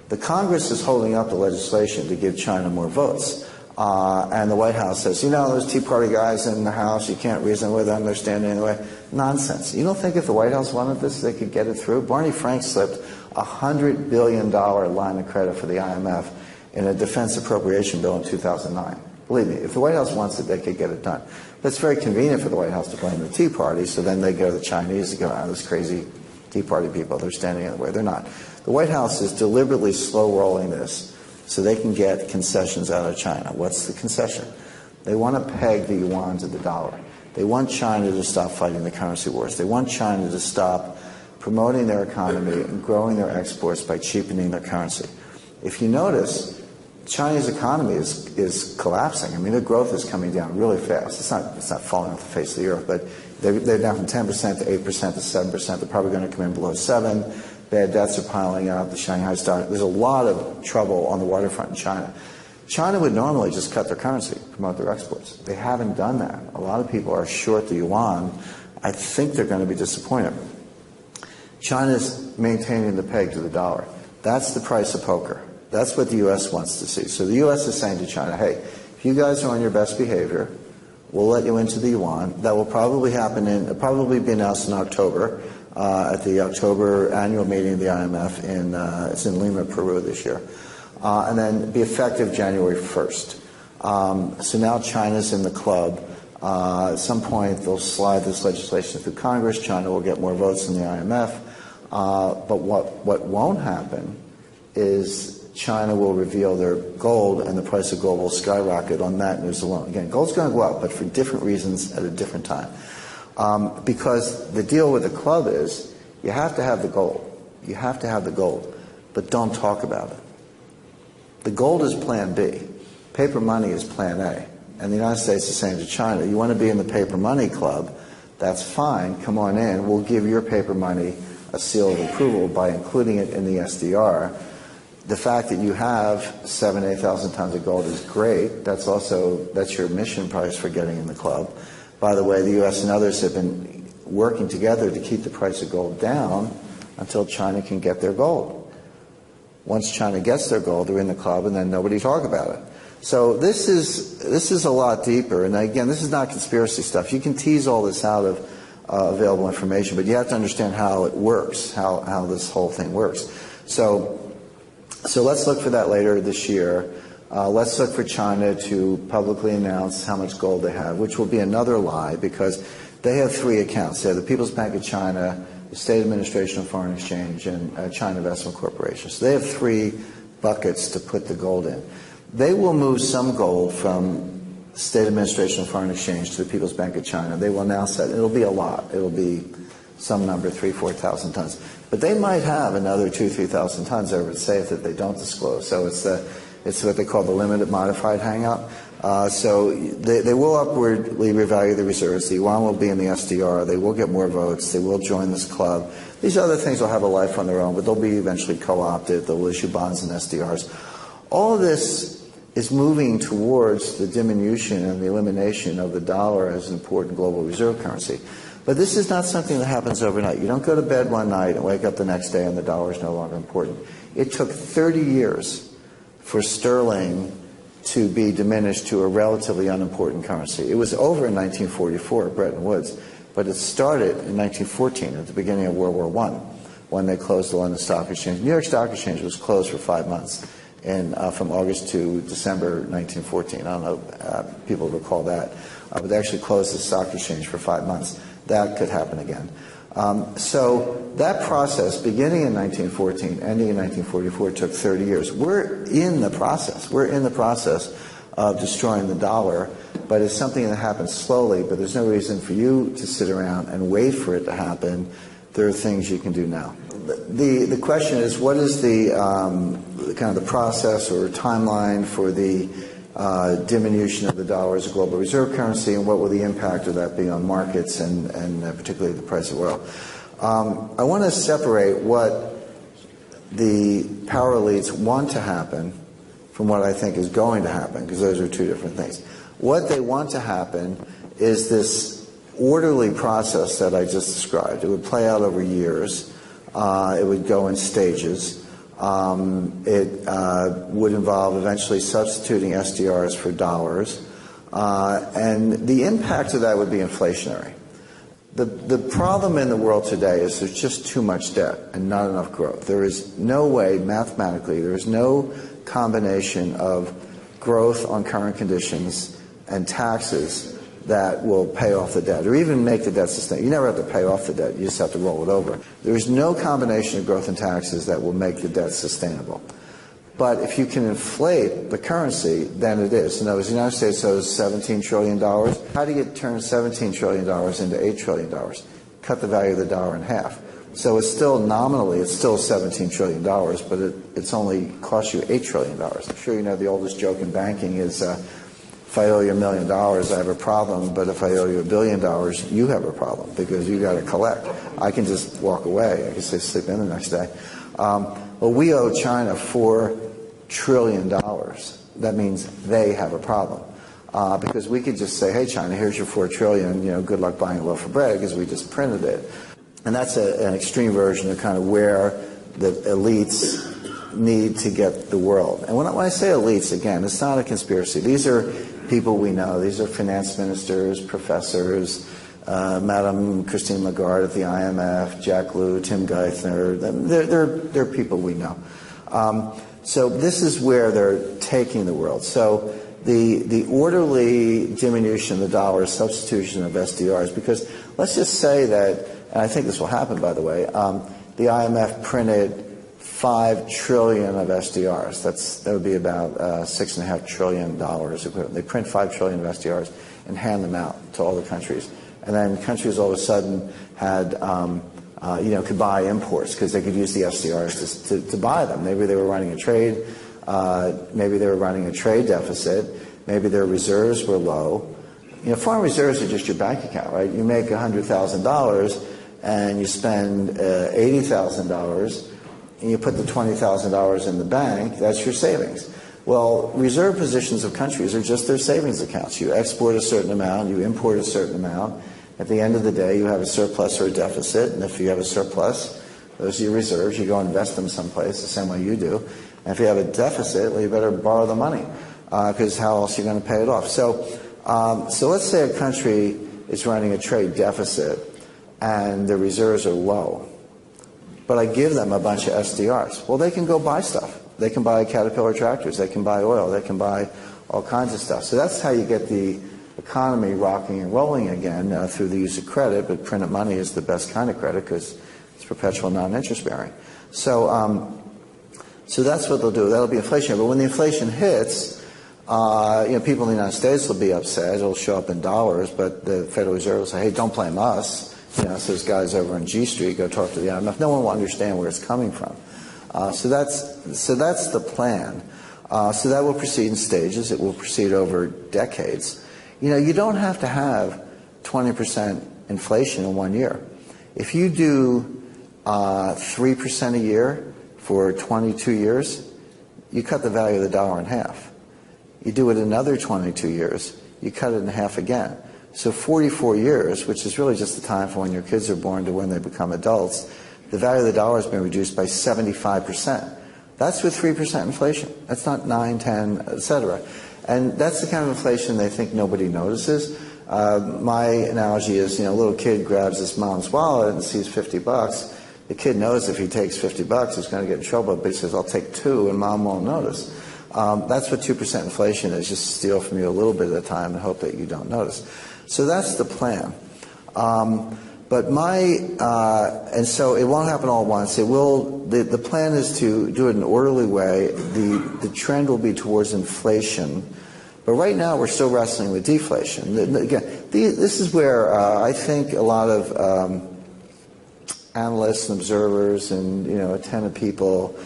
The Congress is holding up the legislation to give China more votes. And the White House says, those Tea Party guys in the House, you can't reason with them, they're standing in the way. Nonsense. You don't think if the White House wanted this, they could get it through? Barney Frank slipped a $100 billion line of credit for the IMF in a defense appropriation bill in 2009. Believe me, if the White House wants it, they could get it done. But it's very convenient for the White House to blame the Tea Party, so then they go to the Chinese and go, those crazy Tea Party people, they're standing in the way. They're not. The White House is deliberately slow-rolling this so they can get concessions out of China. What's the concession? They want to peg the yuan to the dollar. They want China to stop fighting the currency wars. They want China to stop promoting their economy and growing their exports by cheapening their currency. If you notice, China's economy is collapsing. I mean, their growth is coming down really fast. It's not falling off the face of the earth, but they're down from 10% to 8% to 7%. They're probably going to come in below 7%. Bad debts are piling up. The Shanghai stock. There's a lot of trouble on the waterfront in China. China would normally just cut their currency, promote their exports. They haven't done that. A lot of people are short the yuan, I think they're going to be disappointed. China's maintaining the peg to the dollar. That's the price of poker. That's what the U.S. wants to see. So the U.S. is saying to China, hey, if you guys are on your best behavior, we'll let you into the yuan. That will probably probably be announced in October, at the October annual meeting of the IMF it's in Lima, Peru this year. And then be effective January 1st. So now China's in the club. At some point, they'll slide this legislation through Congress. China will get more votes in the IMF. But what won't happen is China will reveal their gold, and the price of gold will skyrocket on that news alone. Again, gold's going to go up, but for different reasons at a different time. Because the deal with the club is you have to have the gold. You have to have the gold, but don't talk about it. The gold is plan B. Paper money is plan A. And the United States is saying to China, you want to be in the paper money club, that's fine, come on in. We'll give your paper money a seal of approval by including it in the SDR. The fact that you have 7,000 to 8,000 tons of gold is great. That's your admission price for getting in the club. By the way, the U.S. and others have been working together to keep the price of gold down until China can get their gold. Once China gets their gold, they're in the club, and then nobody talk about it. So this is a lot deeper. And again, this is not conspiracy stuff. You can tease all this out of available information, but you have to understand how it works, how this whole thing works. So let's look for that later this year. Let's look for China to publicly announce how much gold they have, which will be another lie because they have three accounts. They have the People's Bank of China, the State Administration of Foreign Exchange, and China Investment Corporation. So they have three buckets to put the gold in. They will move some gold from State Administration of Foreign Exchange to the People's Bank of China. They will announce that. It'll be a lot. It'll be some number, 3,000 to 4,000 tons. But they might have another 2,000 to 3,000 tons over safe that they don't disclose. So it's what they call the limited modified hangout. So they will upwardly revalue the reserves. The yuan will be in the SDR. They will get more votes. They will join this club. These other things will have a life on their own, but they'll be eventually co-opted. They'll issue bonds and SDRs. All of this is moving towards the diminution and the elimination of the dollar as an important global reserve currency. But this is not something that happens overnight. You don't go to bed one night and wake up the next day and the dollar is no longer important. It took 30 years for sterling to be diminished to a relatively unimportant currency. It was over in 1944 at Bretton Woods, but it started in 1914 at the beginning of World War I when they closed the London Stock Exchange. New York Stock Exchange was closed for 5 months. From August to December 1914. I don't know people recall that. But they actually closed the stock exchange for 5 months. That could happen again. So that process, beginning in 1914, ending in 1944, took 30 years. We're in the process. We're in the process of destroying the dollar, but it's something that happens slowly, but there's no reason for you to sit around and wait for it to happen. There are things you can do now. The question is, what is the kind of the process or timeline for the diminution of the dollar as a global reserve currency, and what will the impact of that be on markets and particularly the price of oil? I want to separate what the power elites want to happen from what I think is going to happen, because those are two different things. What they want to happen is this orderly process that I just described. It would play out over years. It would go in stages. It would involve eventually substituting SDRs for dollars. And the impact of that would be inflationary. The problem in the world today is there's just too much debt and not enough growth. There is no way, mathematically, there is no combination of growth on current conditions and taxes that will pay off the debt or even make the debt sustainable. You never have to pay off the debt. You just have to roll it over. There is no combination of growth and taxes that will make the debt sustainable. But if you can inflate the currency, then it is. In other words, the United States owes $17 trillion. How do you turn $17 trillion into $8 trillion? Cut the value of the dollar in half. So it's still nominally, it's still $17 trillion, but it's only cost you $8 trillion. I'm sure you know the oldest joke in banking is, if I owe you $1 million, I have a problem, but if I owe you $1 billion, you have a problem because you got to collect. I can just walk away. I can say sleep in the next day. But we owe China $4 trillion. That means they have a problem. because we could just say, hey, China, here's your $4 trillion, good luck buying a loaf of bread, because we just printed it. And that's an extreme version of kind of where the elites need to get the world. And when I say elites, again, it's not a conspiracy. These are people we know. These are finance ministers, professors, Madame Christine Lagarde at the IMF, Jack Lew, Tim Geithner. They're people we know. So this is where they're taking the world. So the orderly diminution of the dollar, substitution of SDRs, because let's just say that, and I think this will happen, by the way, the IMF printed $5 trillion of SDRs. That would be about $6.5 trillion. They print $5 trillion of SDRs and hand them out to all the countries. And then countries all of a sudden had, could buy imports because they could use the SDRs to buy them. Maybe they were running a trade. Maybe they were running a trade deficit. Maybe their reserves were low. Foreign reserves are just your bank account, right? You make $100,000 and you spend $80,000 and you put the $20,000 in the bank. That's your savings. Well, reserve positions of countries are just their savings accounts. You export a certain amount, you import a certain amount. At the end of the day, you have a surplus or a deficit, and if you have a surplus, those are your reserves. You go invest them someplace the same way you do. And if you have a deficit, well, you better borrow the money, because how else are you going to pay it off? So let's say a country is running a trade deficit, and their reserves are low. But I give them a bunch of SDRs. Well, they can go buy stuff. They can buy Caterpillar tractors. They can buy oil. They can buy all kinds of stuff. So that's how you get the economy rocking and rolling again, through the use of credit. But printed money is the best kind of credit because it's perpetual non-interest bearing. So that's what they'll do. That'll be inflation. But when the inflation hits, people in the United States will be upset. It'll show up in dollars. But the Federal Reserve will say, hey, don't blame us. Says guys over on G Street, go talk to the IMF. No one will understand where it's coming from. So that's the plan. So that will proceed in stages. It will proceed over decades. You don't have to have 20% inflation in 1 year. If you do 3% a year for 22 years, you cut the value of the dollar in half. You do it another 22 years, you cut it in half again. So 44 years, which is really just the time from when your kids are born to when they become adults, the value of the dollar has been reduced by 75%. That's with 3% inflation. That's not 9, 10, et cetera. And that's the kind of inflation they think nobody notices. My analogy is, a little kid grabs his mom's wallet and sees $50. The kid knows if he takes $50, he's going to get in trouble, but he says, I'll take 2, and mom won't notice. That's what 2% inflation is, just steal from you a little bit at a time and hope that you don't notice. So that's the plan. And so it won't happen all at once. It will. The plan is to do it in an orderly way. The trend will be towards inflation, but right now we're still wrestling with deflation. Again, this is where I think a lot of analysts and observers and attentive people,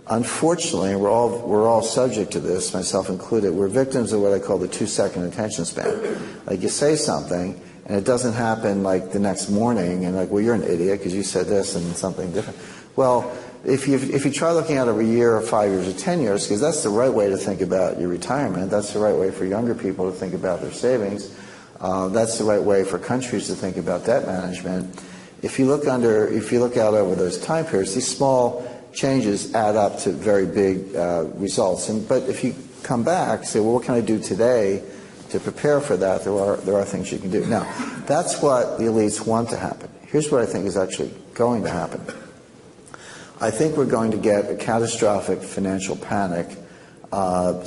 unfortunately, we're all subject to this, myself included. We're victims of what I call the 2-second attention span. Like you say something, and it doesn't happen like the next morning, and like, well, you're an idiot because you said this and something different. Well, if you try looking at every year or 5 years or 10 years, because that's the right way to think about your retirement, that's the right way for younger people to think about their savings, that's the right way for countries to think about debt management. If you look out over those time periods, these small changes add up to very big results. But if you come back, say, well, what can I do today to prepare for that? There are things you can do. Now, that's what the elites want to happen. Here's what I think is actually going to happen. I think we're going to get a catastrophic financial panic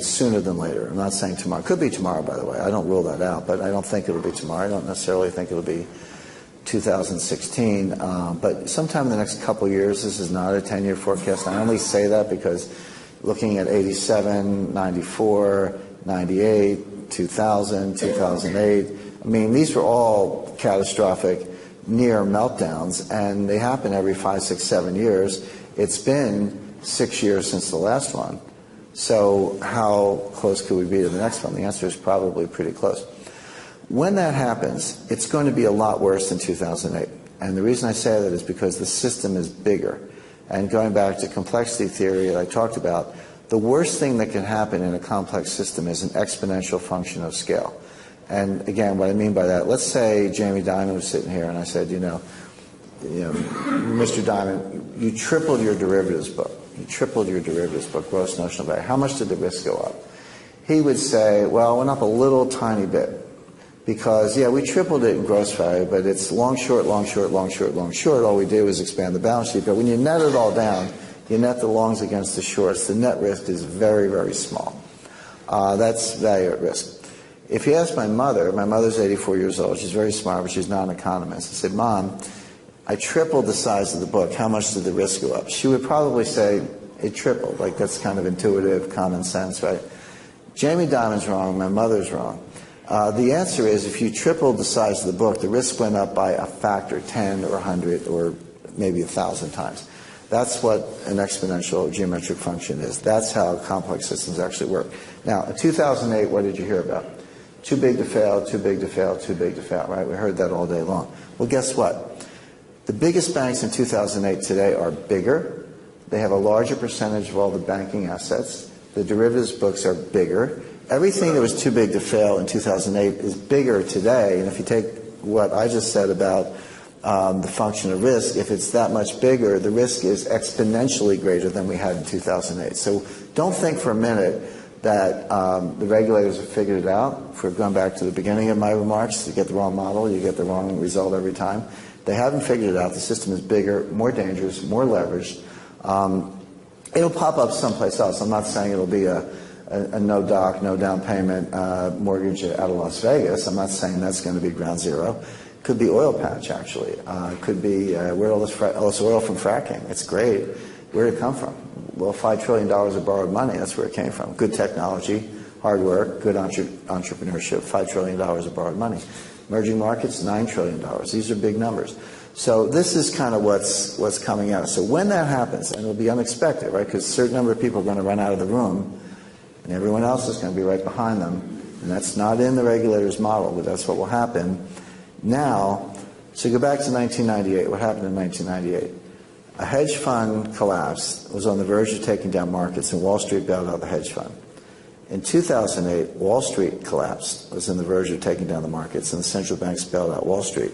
sooner than later. I'm not saying tomorrow. It could be tomorrow, by the way. I don't rule that out, but I don't think it'll be tomorrow. I don't necessarily think it'll be 2016, but sometime in the next couple of years. This is not a 10-year forecast. I only say that because looking at 87, 94, 98, 2000, 2008, I mean, these were all catastrophic near meltdowns, and they happen every 5, 6, 7 years. It's been 6 years since the last one. So how close could we be to the next one? The answer is probably pretty close. When that happens, it's going to be a lot worse than 2008. And the reason I say that is because the system is bigger. And going back to complexity theory that I talked about, the worst thing that can happen in a complex system is an exponential function of scale. And again, what I mean by that, let's say Jamie Dimon was sitting here and I said, Mr. Dimon, you tripled your derivatives book. You tripled your derivatives book, gross notional value. How much did the risk go up? He would say, well, it went up a little tiny bit. Because, yeah, we tripled it in gross value, but it's long, short, long, short, long, short, long, short. All we did was expand the balance sheet. But when you net it all down, you net the longs against the shorts, the net risk is very, very small. That's value at risk. If you ask my mother's 84 years old. She's very smart, but she's not an economist. I said, Mom, I tripled the size of the book. How much did the risk go up? She would probably say it tripled. Like, that's kind of intuitive, common sense, right? Jamie Dimon's wrong. My mother's wrong. The answer is if you tripled the size of the book, the risk went up by a factor, 10 or 100 or maybe 1,000 times. That's what an exponential geometric function is. That's how complex systems actually work. Now, in 2008, what did you hear about? Too big to fail, too big to fail, too big to fail, right? We heard that all day long. Well, guess what? The biggest banks in 2008 today are bigger. They have a larger percentage of all the banking assets. The derivatives books are bigger. Everything that was too big to fail in 2008 is bigger today. And if you take what I just said about the function of risk, if it's that much bigger, the risk is exponentially greater than we had in 2008. So don't think for a minute that the regulators have figured it out. If we're going back to the beginning of my remarks, you get the wrong model, you get the wrong result every time. They haven't figured it out. The system is bigger, more dangerous, more leveraged. It'll pop up someplace else. I'm not saying it'll be a no doc, no down payment mortgage out of Las Vegas. I'm not saying that's going to be ground zero. Could be oil patch, actually. Could be where all this oil from fracking. It's great. Where did it come from? Well, $5 trillion of borrowed money. That's where it came from. Good technology, hard work, good entrepreneurship, $5 trillion of borrowed money. Emerging markets, $9 trillion. These are big numbers. So this is kind of what's coming out. So when that happens, and it'll be unexpected, right, because a certain number of people are going to run out of the room, and everyone else is going to be right behind them, and that's not in the regulator's model, but that's what will happen. Now, so go back to 1998. What happened in 1998? A hedge fund collapsed, was on the verge of taking down markets, and Wall Street bailed out the hedge fund. In 2008, Wall Street collapsed, was on the verge of taking down the markets, and the central banks bailed out Wall Street.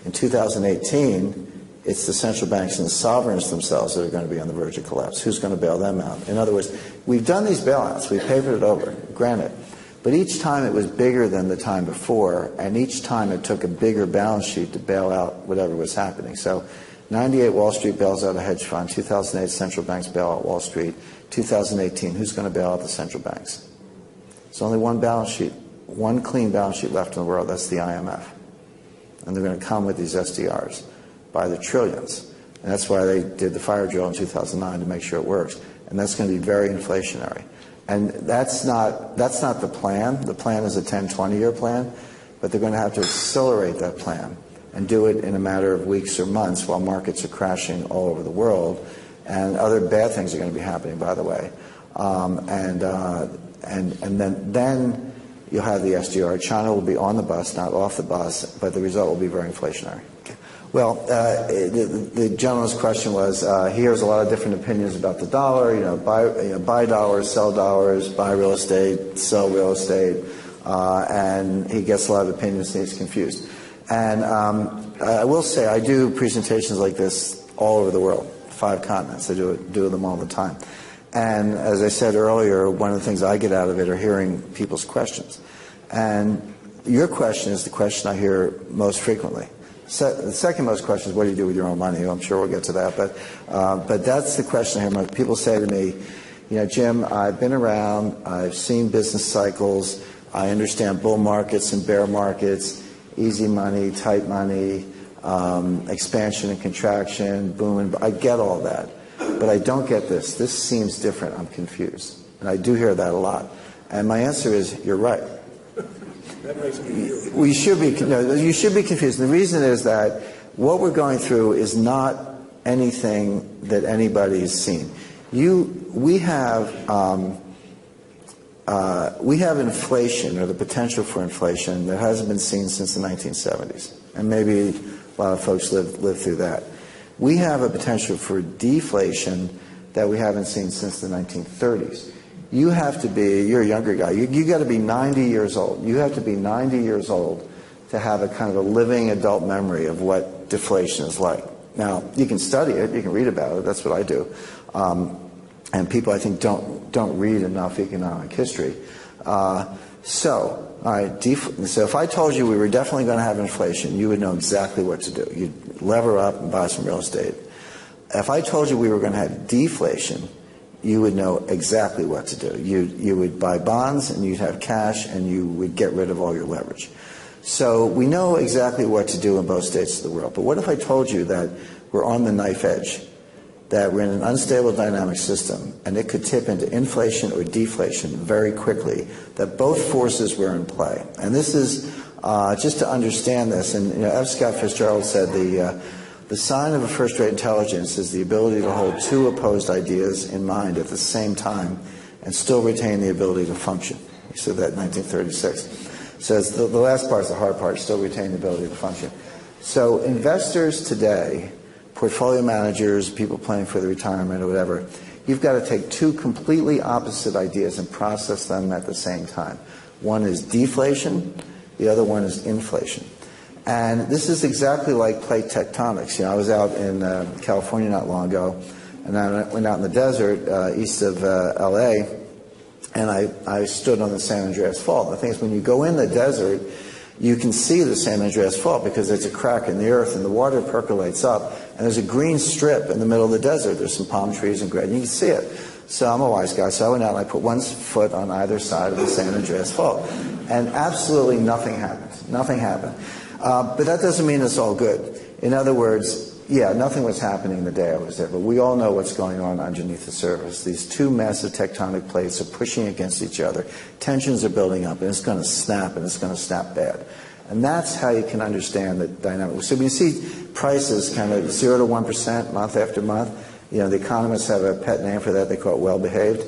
In 2018, it's the central banks and the sovereigns themselves that are going to be on the verge of collapse. Who's going to bail them out? In other words, we've done these bailouts. We've papered it over, granted. But each time it was bigger than the time before, and each time it took a bigger balance sheet to bail out whatever was happening. So 98, Wall Street bails out a hedge fund. 2008, central banks bail out Wall Street. 2018, who's going to bail out the central banks? There's only one balance sheet, one clean balance sheet left in the world. That's the IMF. And they're going to come with these SDRs by the trillions. And that's why they did the fire drill in 2009 to make sure it works. And that's going to be very inflationary. And that's not the plan. The plan is a 10, 20-year plan. But they're going to have to accelerate that plan and do it in a matter of weeks or months while markets are crashing all over the world. And other bad things are going to be happening, by the way. And then you'll have the SDR. China will be on the bus, not off the bus, but the result will be very inflationary. Well, the gentleman's question was, he hears a lot of different opinions about the dollar, buy dollars, sell dollars, buy real estate, sell real estate, and he gets a lot of opinions and he's confused. And I will say I do presentations like this all over the world, 5 continents. I do them all the time. And as I said earlier, one of the things I get out of it are hearing people's questions. And your question is the question I hear most frequently. The second most question is, what do you do with your own money? I'm sure we'll get to that. But that's the question I hear most. People say to me, Jim, I've been around. I've seen business cycles. I understand bull markets and bear markets, easy money, tight money, expansion and contraction, boom and I get all that. But I don't get this. This seems different. I'm confused. And I do hear that a lot. And my answer is, you're right. That makes me confused. You should be confused. And the reason is that what we're going through is not anything that anybody's seen. We have inflation, or the potential for inflation, that hasn't been seen since the 1970s. And maybe a lot of folks lived through that. We have a potential for deflation that we haven't seen since the 1930s. You have to be, you're a younger guy, you got to be 90 years old. You have to be 90 years old to have a kind of a living adult memory of what deflation is like. Now, you can study it, you can read about it, that's what I do. And people, I think, don't read enough economic history. So if I told you we were definitely going to have inflation, you would know exactly what to do. You'd lever up and buy some real estate. If I told you we were going to have deflation, you would know exactly what to do. You would buy bonds, and you'd have cash, and you would get rid of all your leverage. So we know exactly what to do in both states of the world. But what if I told you that we're on the knife edge, that we're in an unstable dynamic system, and it could tip into inflation or deflation very quickly, that both forces were in play? And this is, just to understand this, and F. Scott Fitzgerald said the sign of a first-rate intelligence is the ability to hold two opposed ideas in mind at the same time and still retain the ability to function. He said that in 1936. Says the last part is the hard part, still retain the ability to function. So investors today, portfolio managers, people planning for the retirement or whatever, you've got to take two completely opposite ideas and process them at the same time. One is deflation, the other one is inflation. And this is exactly like plate tectonics. I was out in California not long ago, and I went out in the desert east of L.A., and I stood on the San Andreas Fault. The thing is, when you go in the desert, you can see the San Andreas Fault because there's a crack in the earth, and the water percolates up, and there's a green strip in the middle of the desert. There's some palm trees and grass, and you can see it. So I'm a wise guy, so I went out and I put one foot on either side of the San Andreas Fault, and absolutely nothing happened. Nothing happened. But that doesn't mean it's all good. In other words, yeah, nothing was happening the day I was there, but we all know what's going on underneath the surface. These two massive tectonic plates are pushing against each other. Tensions are building up, and it's going to snap, and it's going to snap bad. And that's how you can understand the dynamic. So when you see prices kind of 0 to 1% month after month, the economists have a pet name for that. They call it well-behaved.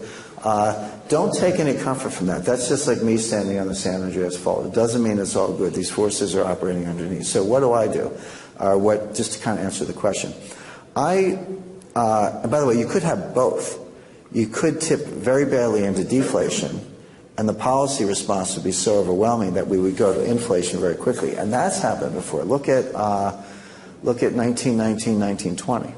Don't take any comfort from that. That's just like me standing on the San Andreas Fault. It doesn't mean it's all good. These forces are operating underneath. So what do I do? Just to kind of answer the question. By the way, you could have both. You could tip very badly into deflation, and the policy response would be so overwhelming that we would go to inflation very quickly. And that's happened before. Look at 1919, 1920.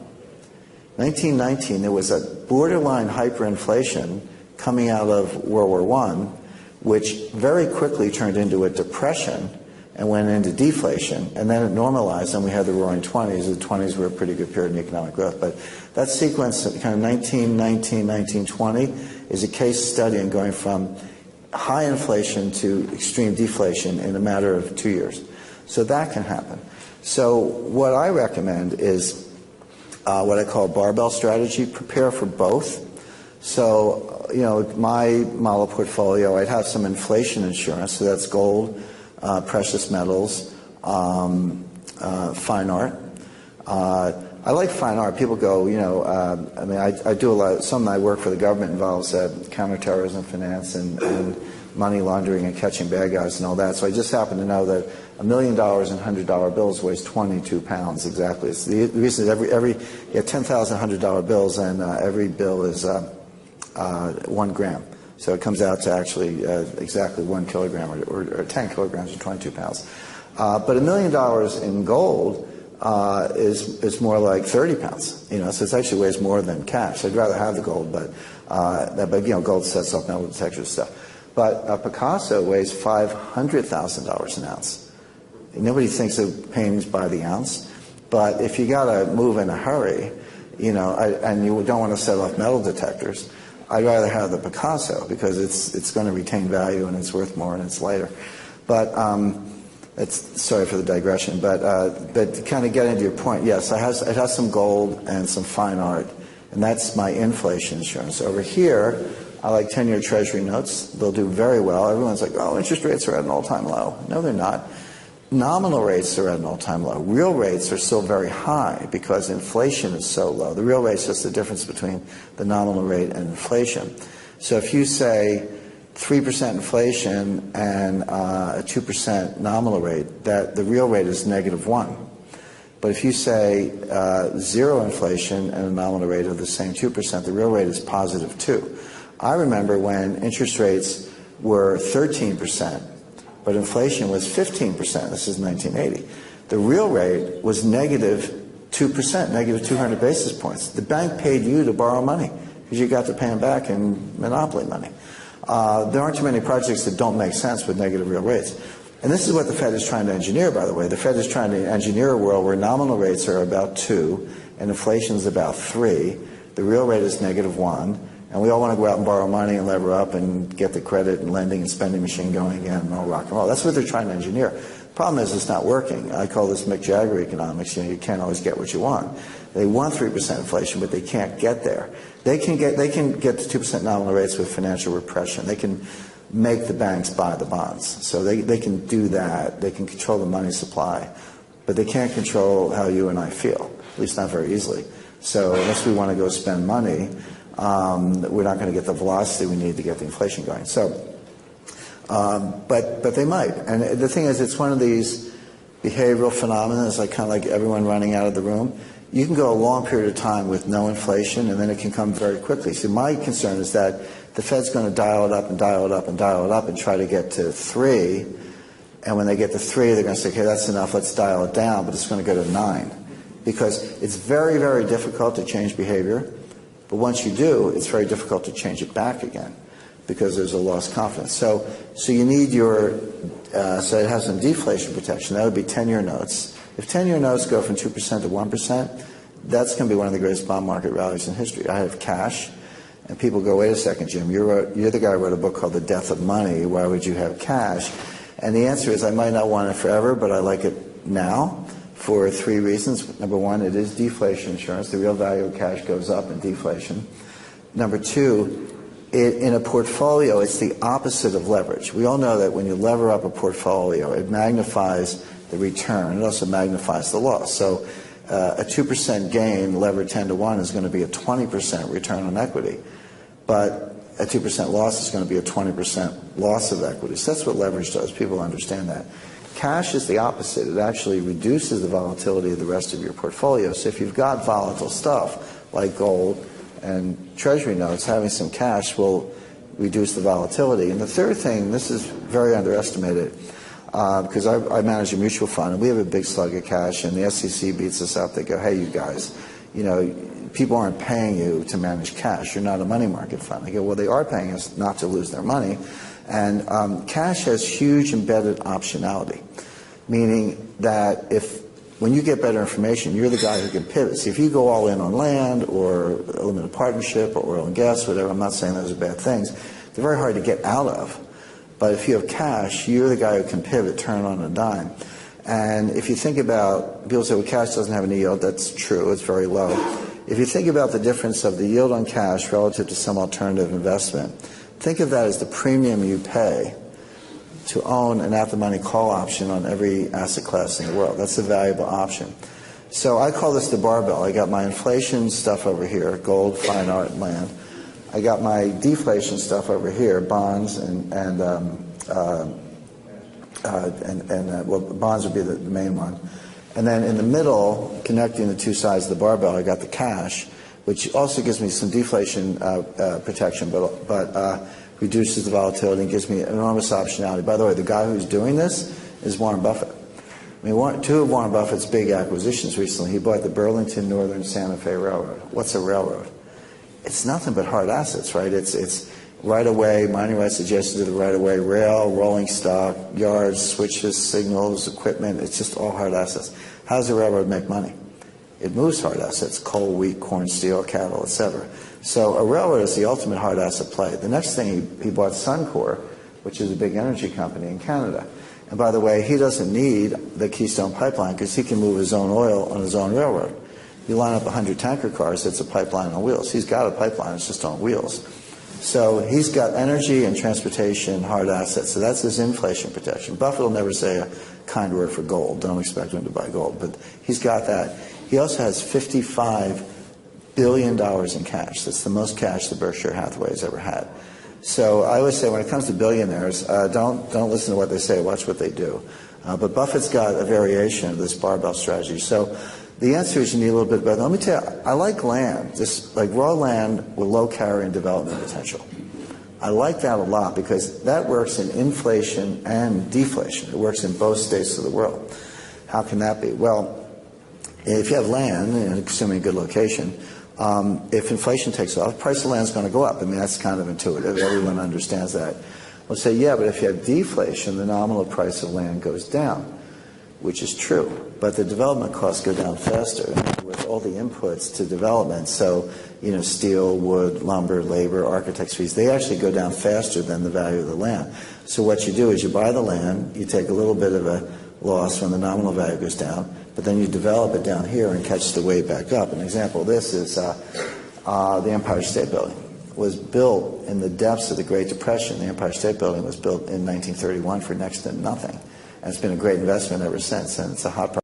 1919, there was a borderline hyperinflation coming out of World War I, which very quickly turned into a depression and went into deflation, and then it normalized, and we had the Roaring '20s. The '20s were a pretty good period in economic growth. But that sequence, kind of 1919, 1920, is a case study in going from high inflation to extreme deflation in a matter of 2 years. So that can happen. So what I recommend is what I call barbell strategy. Prepare for both. So, my model portfolio, I'd have some inflation insurance, so that's gold, precious metals, fine art. I like fine art. People go, I do a lot. Some of my work for the government involves counterterrorism finance and money laundering and catching bad guys and all that. So I just happen to know that $1 million in $100 bills weighs 22 pounds exactly. It's the reason is every 10,000 $100 bills, and every bill is 1 gram. So it comes out to actually exactly 1 kilogram or 10 kilograms or 22 pounds. But $1 million in gold is more like 30 pounds. So it actually weighs more than cash. I'd rather have the gold, but gold sets off metal detectors and stuff. But Picasso weighs $500,000 an ounce. Nobody thinks of paintings by the ounce, but if you got to move in a hurry, and you don't want to set off metal detectors, I'd rather have the Picasso because it's going to retain value and it's worth more and it's lighter. But sorry for the digression, but to kind of get into your point, yes, it has some gold and some fine art, and that's my inflation insurance. Over here, I like 10-year Treasury notes. They'll do very well. Everyone's like, oh, interest rates are at an all-time low. No, they're not. Nominal rates are at an all-time low. Real rates are still very high because inflation is so low. The real rate is just the difference between the nominal rate and inflation. So if you say 3% inflation and a 2% nominal rate, that the real rate is -1. But if you say zero inflation and a nominal rate of the same 2%, the real rate is positive 2. I remember when interest rates were 13%, but inflation was 15%. This is 1980. The real rate was negative 2%, negative 200 basis points. The bank paid you to borrow money because you got to pay them back in monopoly money. There aren't too many projects that don't make sense with negative real rates. And this is what the Fed is trying to engineer, by the way. The Fed is trying to engineer a world where nominal rates are about 2 and inflation is about 3. The real rate is negative 1. And we all want to go out and borrow money and lever up and get the credit and lending and spending machine going again and all rock and roll. That's what they're trying to engineer. The problem is it's not working. I call this Mick Jagger economics. You can't always get what you want. They want 3% inflation, but they can't get there. They can get to 2% nominal rates with financial repression. They can make the banks buy the bonds. So they can do that. They can control the money supply. But they can't control how you and I feel, at least not very easily. So unless we want to go spend money, we're not going to get the velocity we need to get the inflation going. So, but they might. And the thing is, it's one of these behavioral phenomena. It's like kind of like everyone running out of the room. You can go a long period of time with no inflation, and then it can come very quickly. So my concern is that the Fed's going to dial it up and dial it up and dial it up and try to get to 3. And when they get to 3, they're going to say, okay, that's enough, let's dial it down, but it's going to go to 9. Because it's very, very difficult to change behavior. But once you do, it's very difficult to change it back again because there's a lost confidence. So you need your, so it has some deflation protection. That would be 10-year notes. If 10-year notes go from 2% to 1%, that's going to be one of the greatest bond market rallies in history. I have cash, and people go, wait a second, Jim, you're the guy who wrote a book called The Death of Money. Why would you have cash? And the answer is I might not want it forever, but I like it now for 3 reasons. Number one, it is deflation insurance. The real value of cash goes up in deflation. Number two, in a portfolio, it's the opposite of leverage. We all know that when you lever up a portfolio, it magnifies the return. It also magnifies the loss. So a 2% gain levered 10 to 1 is going to be a 20% return on equity. But a 2% loss is going to be a 20% loss of equity. So that's what leverage does. People understand that. Cash is the opposite. It actually reduces the volatility of the rest of your portfolio. So if you've got volatile stuff like gold and treasury notes, having some cash will reduce the volatility. And the third thing, this is very underestimated, because I manage a mutual fund, and we have a big slug of cash, and the SEC beats us up. They go, hey, you guys, people aren't paying you to manage cash. You're not a money market fund. They go, well, they are paying us not to lose their money. And cash has huge embedded optionality, meaning that when you get better information, you're the guy who can pivot. See, if you go all in on land or a limited partnership or oil and gas, whatever, I'm not saying those are bad things, they're very hard to get out of. But if you have cash, you're the guy who can pivot, turn on a dime. And if you think about, people say, well, cash doesn't have any yield. That's true. It's very low. If you think about the difference of the yield on cash relative to some alternative investment, think of that as the premium you pay to own an at-the-money call option on every asset class in the world. That's a valuable option. So I call this the barbell. I got my inflation stuff over here, gold, fine art, and land. I got my deflation stuff over here, bonds well, bonds would be the main one. And then in the middle, connecting the two sides of the barbell, I got the cash, which also gives me some deflation protection, but reduces the volatility and gives me enormous optionality. By the way, the guy who's doing this is Warren Buffett. I mean, two of Warren Buffett's big acquisitions recently, he bought the Burlington Northern Santa Fe Railroad. What's a railroad? It's nothing but hard assets, right? It's right-of-way, mining rights adjacent to the right-of-way, rail, rolling stock, yards, switches, signals, equipment. It's just all hard assets. How does a railroad make money? It moves hard assets, coal, wheat, corn, steel, cattle, etc. So a railroad is the ultimate hard asset play. The next thing, he bought Suncor, which is a big energy company in Canada. And by the way, he doesn't need the Keystone Pipeline because he can move his own oil on his own railroad. You line up 100 tanker cars, it's a pipeline on wheels. He's got a pipeline, it's just on wheels. So he's got energy and transportation, hard assets. So that's his inflation protection. Buffett will never say a kind word for gold. Don't expect him to buy gold. But he's got that. He also has $55 billion in cash. That's the most cash that Berkshire Hathaway has ever had. So I always say when it comes to billionaires, don't listen to what they say, watch what they do. But Buffett's got a variation of this barbell strategy. So the answer is you need a little bit better. Let me tell you, I like land, just like raw land with low carrying development potential. I like that a lot because that works in inflation and deflation. It works in both states of the world. How can that be? Well, if you have land, and assuming a good location, if inflation takes off, price of land is going to go up. I mean, that's kind of intuitive. Everyone understands that. We'll say, yeah, but if you have deflation, the nominal price of land goes down, which is true. But the development costs go down faster with all the inputs to development. So, steel, wood, lumber, labor, architect's fees, they actually go down faster than the value of the land. So what you do is you buy the land, you take a little bit of a loss when the nominal value goes down, but then you develop it down here and catch the wave back up. An example of this is the Empire State Building. Was built in the depths of the Great Depression. The Empire State Building was built in 1931 for next to nothing. And it's been a great investment ever since, and it's a hot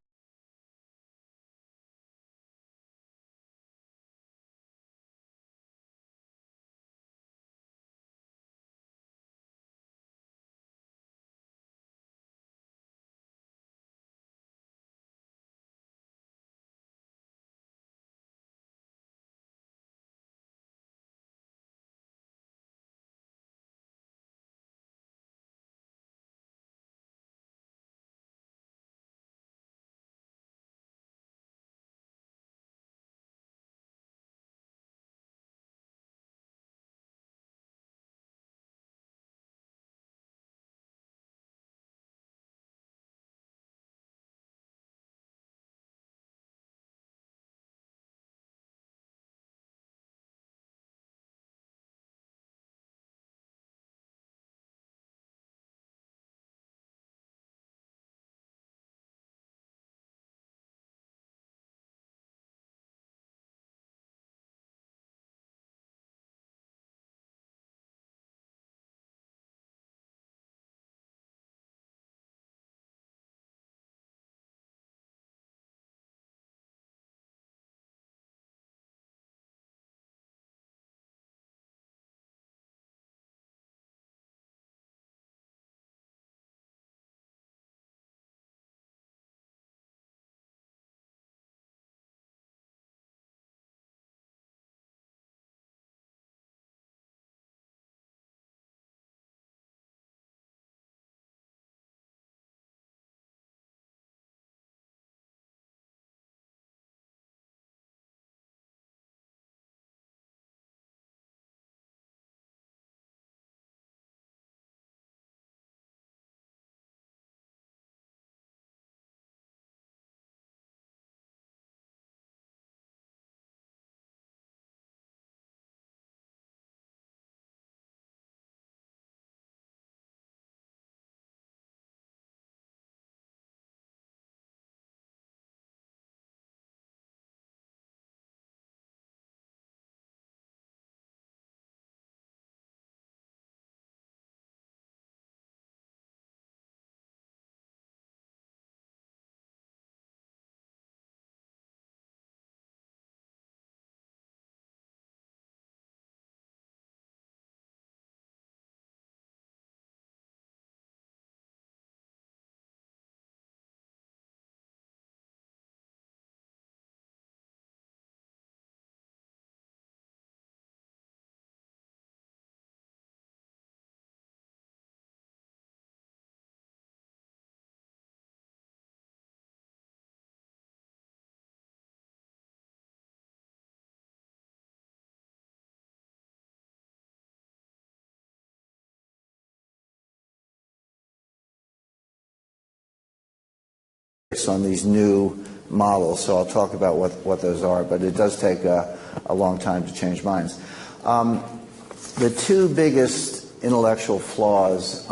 on these new models, so I'll talk about what those are, but it does take a long time to change minds. The two biggest intellectual flaws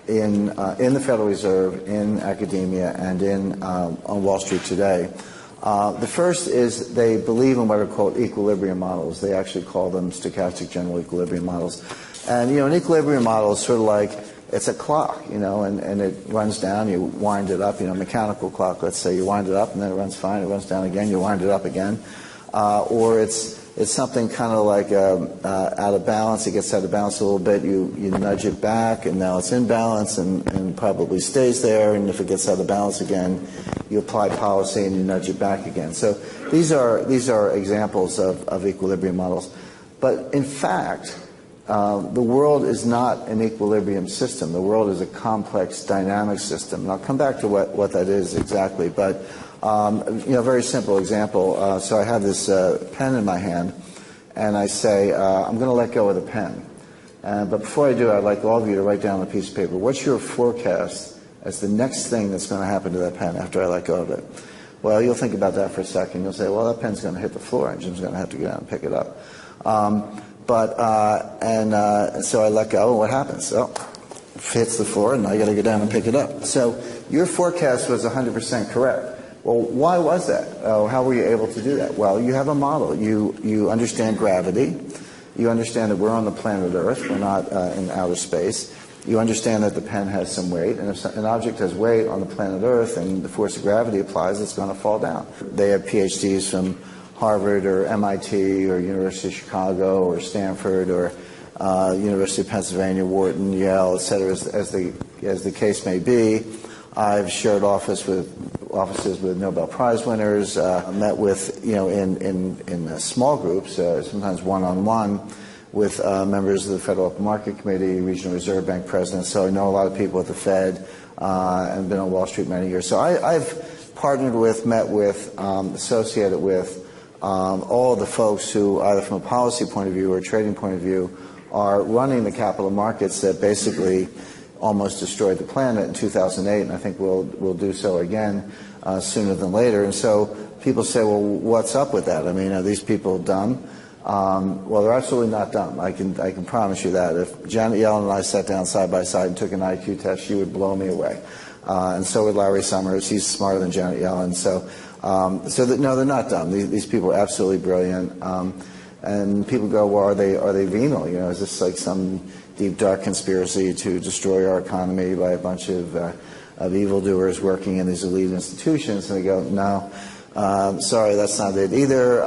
in the Federal Reserve, in academia, and on Wall Street today. The first is they believe in what are called equilibrium models. They actually call them stochastic general equilibrium models. And, an equilibrium model is sort of like, it's a clock, and it runs down, you wind it up, mechanical clock, let's say, you wind it up, and then it runs fine, it runs down again, you wind it up again. or it's something kind of like out of balance. It gets out of balance a little bit. You nudge it back, and now it's in balance and probably stays there. And if it gets out of balance again, you apply policy and you nudge it back again. So these are examples of equilibrium models. But in fact, the world is not an equilibrium system. The world is a complex, dynamic system. And I'll come back to what that is exactly. But very simple example. So I have this pen in my hand, and I say, I'm going to let go of the pen. But before I do, I'd like all of you to write down on a piece of paper, what's your forecast as the next thing that's going to happen to that pen after I let go of it? Well, you'll think about that for a second. You'll say, well, that pen's going to hit the floor, and Jim's going to have to get out and pick it up. So I let go, and what happens? So it hits the floor, and I got to go down and pick it up. So your forecast was 100% correct. Well, why was that? How were you able to do that? Well, you have a model. You understand gravity. You understand that we're on the planet Earth. We're not in outer space. You understand that the pen has some weight, and if an object has weight on the planet Earth and the force of gravity applies, it's going to fall down. They have PhDs from Harvard or MIT or University of Chicago or Stanford or University of Pennsylvania, Wharton, Yale, et cetera, as the case may be. I've shared offices with Nobel Prize winners, met with, in small groups, sometimes one-on-one, with members of the Federal Open Market Committee, Regional Reserve Bank presidents. So I know a lot of people at the Fed and been on Wall Street many years. So I've partnered with, met with, associated with all the folks who, either from a policy point of view or a trading point of view, are running the capital markets that basically almost destroyed the planet in 2008, and I think we'll do so again sooner than later. And so people say, well, what's up with that? I mean, are these people dumb? Well, they're absolutely not dumb. I can promise you that. If Janet Yellen and I sat down side by side and took an IQ test, she would blow me away. And so would Larry Summers. He's smarter than Janet Yellen. No, they're not dumb. These people are absolutely brilliant. And people go, well, are they venal? Is this like some deep, dark conspiracy to destroy our economy by a bunch of evildoers working in these elite institutions? And they go, no, sorry, that's not it either.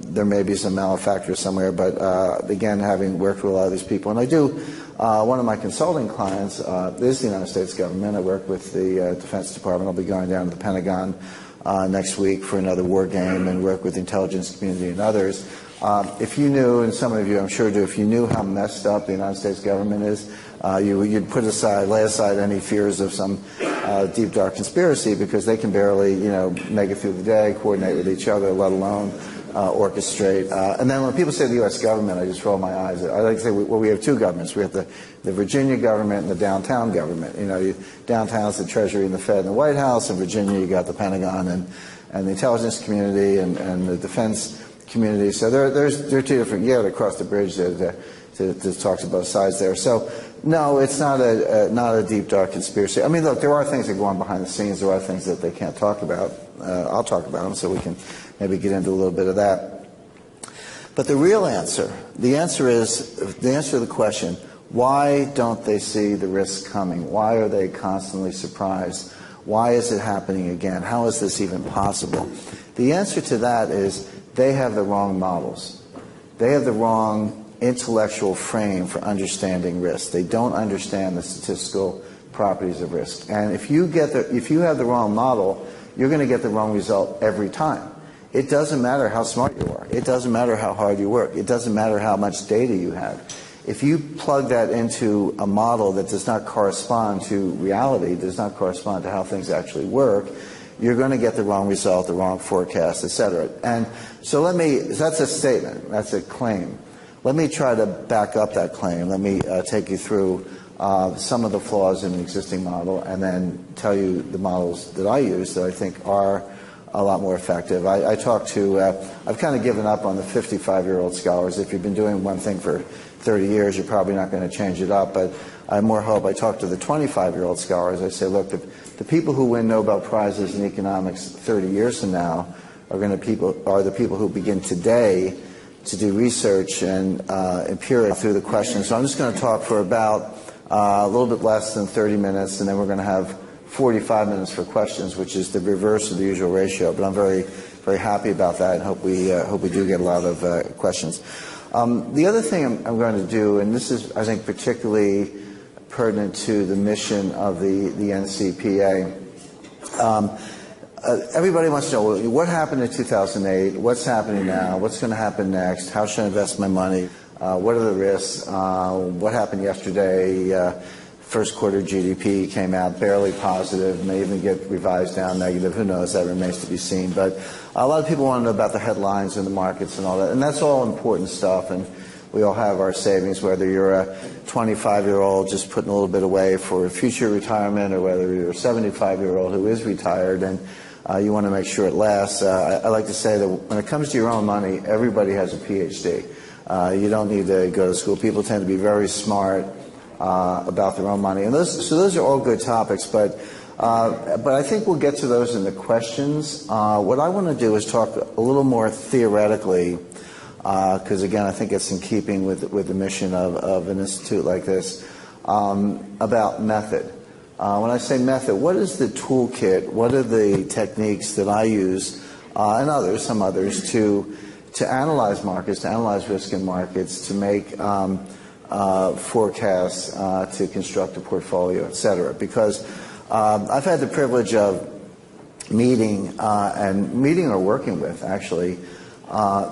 There may be some malefactors somewhere, but again, having worked with a lot of these people, and I do, one of my consulting clients is the United States government. I work with the Defense Department. I'll be going down to the Pentagon next week for another war game and work with the intelligence community and others. If you knew, and some of you I'm sure do, if you knew how messed up the United States government is, you'd lay aside any fears of some deep, dark conspiracy, because they can barely, make it through the day, coordinate with each other, let alone orchestrate. And then when people say the U.S. government, I just roll my eyes. I like to say, well, we have two governments. We have the Virginia government and the downtown government. Downtown is the Treasury and the Fed and the White House. In Virginia, you got the Pentagon and the intelligence community and the defense community. So they're two different. You got to cross the bridge to talk to both sides there. So no, it's not a deep, dark conspiracy. I mean, look, there are things that go on behind the scenes. There are things that they can't talk about. I'll talk about them, so we can maybe get into a little bit of that. But the real answer, the answer to the question, why don't they see the risks coming? Why are they constantly surprised? Why is it happening again? How is this even possible? The answer to that is they have the wrong models. They have the wrong intellectual frame for understanding risk. They don't understand the statistical properties of risk. And if you have the wrong model, you're going to get the wrong result every time. It doesn't matter how smart you are. It doesn't matter how hard you work. It doesn't matter how much data you have. If you plug that into a model that does not correspond to reality, does not correspond to how things actually work, you're going to get the wrong result, the wrong forecast, et cetera. And so that's a statement. That's a claim. Let me try to back up that claim. Let me take you through some of the flaws in the existing model, and then tell you the models that I use that I think are a lot more effective. I've kind of given up on the 55-year-old scholars. If you've been doing one thing for 30 years, you're probably not going to change it up. But I more hope. I talk to the 25-year-old scholars. I say, look, the people who win Nobel Prizes in economics 30 years from now are the people who begin today to do research and empirics through the questions. So I'm just going to talk for about a little bit less than 30 minutes, and then we're going to have 45 minutes for questions, which is the reverse of the usual ratio. But I'm very very happy about that, and hope we do get a lot of questions. The other thing I'm going to do, and this is, I think, particularly pertinent to the mission of the NCPA. Everybody wants to know what happened in 2008, what's happening now, what's going to happen next, how should I invest my money, what are the risks, what happened yesterday. First quarter GDP came out barely positive, may even get revised down negative. Who knows? That remains to be seen. But a lot of people want to know about the headlines and the markets and all that. And that's all important stuff. And we all have our savings, whether you're a 25-year-old just putting a little bit away for future retirement, or whether you're a 75-year-old who is retired and you want to make sure it lasts. I like to say that when it comes to your own money, everybody has a PhD. You don't need to go to school. People tend to be very smart about their own money, and those are all good topics. But I think we'll get to those in the questions. What I want to do is talk a little more theoretically, because again, I think it's in keeping with the mission of an institute like this, about method. When I say method, what is the toolkit? What are the techniques that I use, and some others, to analyze markets, to analyze risk in markets, to make forecasts, to construct a portfolio, et cetera? Because I've had the privilege of meeting or working with, actually,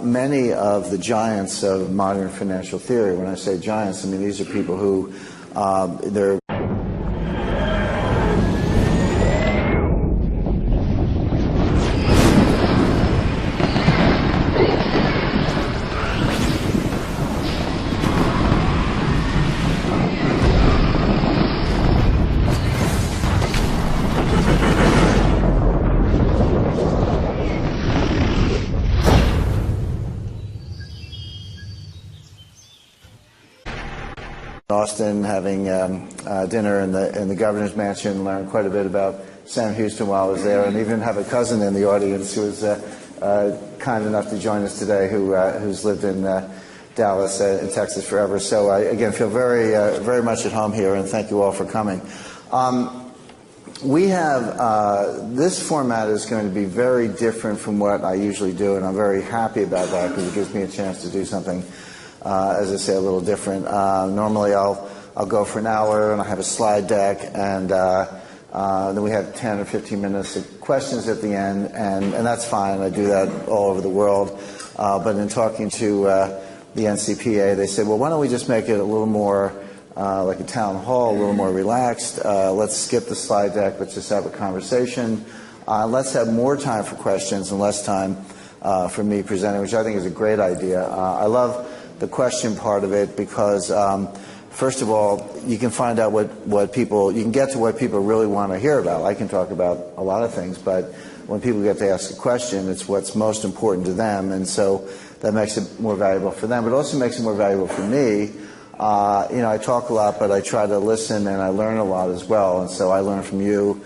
many of the giants of modern financial theory. When I say giants, I mean these are people who they're Austin, having dinner in the governor's mansion, learned quite a bit about Sam Houston while I was there, and even have a cousin in the audience who was kind enough to join us today, who's lived in Dallas and Texas forever. So I, again, feel very much at home here, and thank you all for coming. We have, this format is going to be very different from what I usually do, and I'm very happy about that because it gives me a chance to do something, as I say, a little different. Normally I'll go for an hour and I have a slide deck, and then we have 10 or 15 minutes of questions at the end, and that's fine. I do that all over the world. But in talking to the NCPA, they said, well, why don't we just make it a little more like a town hall, a little more relaxed. Let's skip the slide deck. Let's just have a conversation. Let's have more time for questions and less time for me presenting, which I think is a great idea. I love the question part of it because, first of all, you can find out what people, you can get to what people really want to hear about. I can talk about a lot of things, but when people get to ask a question, it's what's most important to them, and so that makes it more valuable for them, but also makes it more valuable for me. I talk a lot, but I try to listen and I learn a lot as well, and so I learn from you.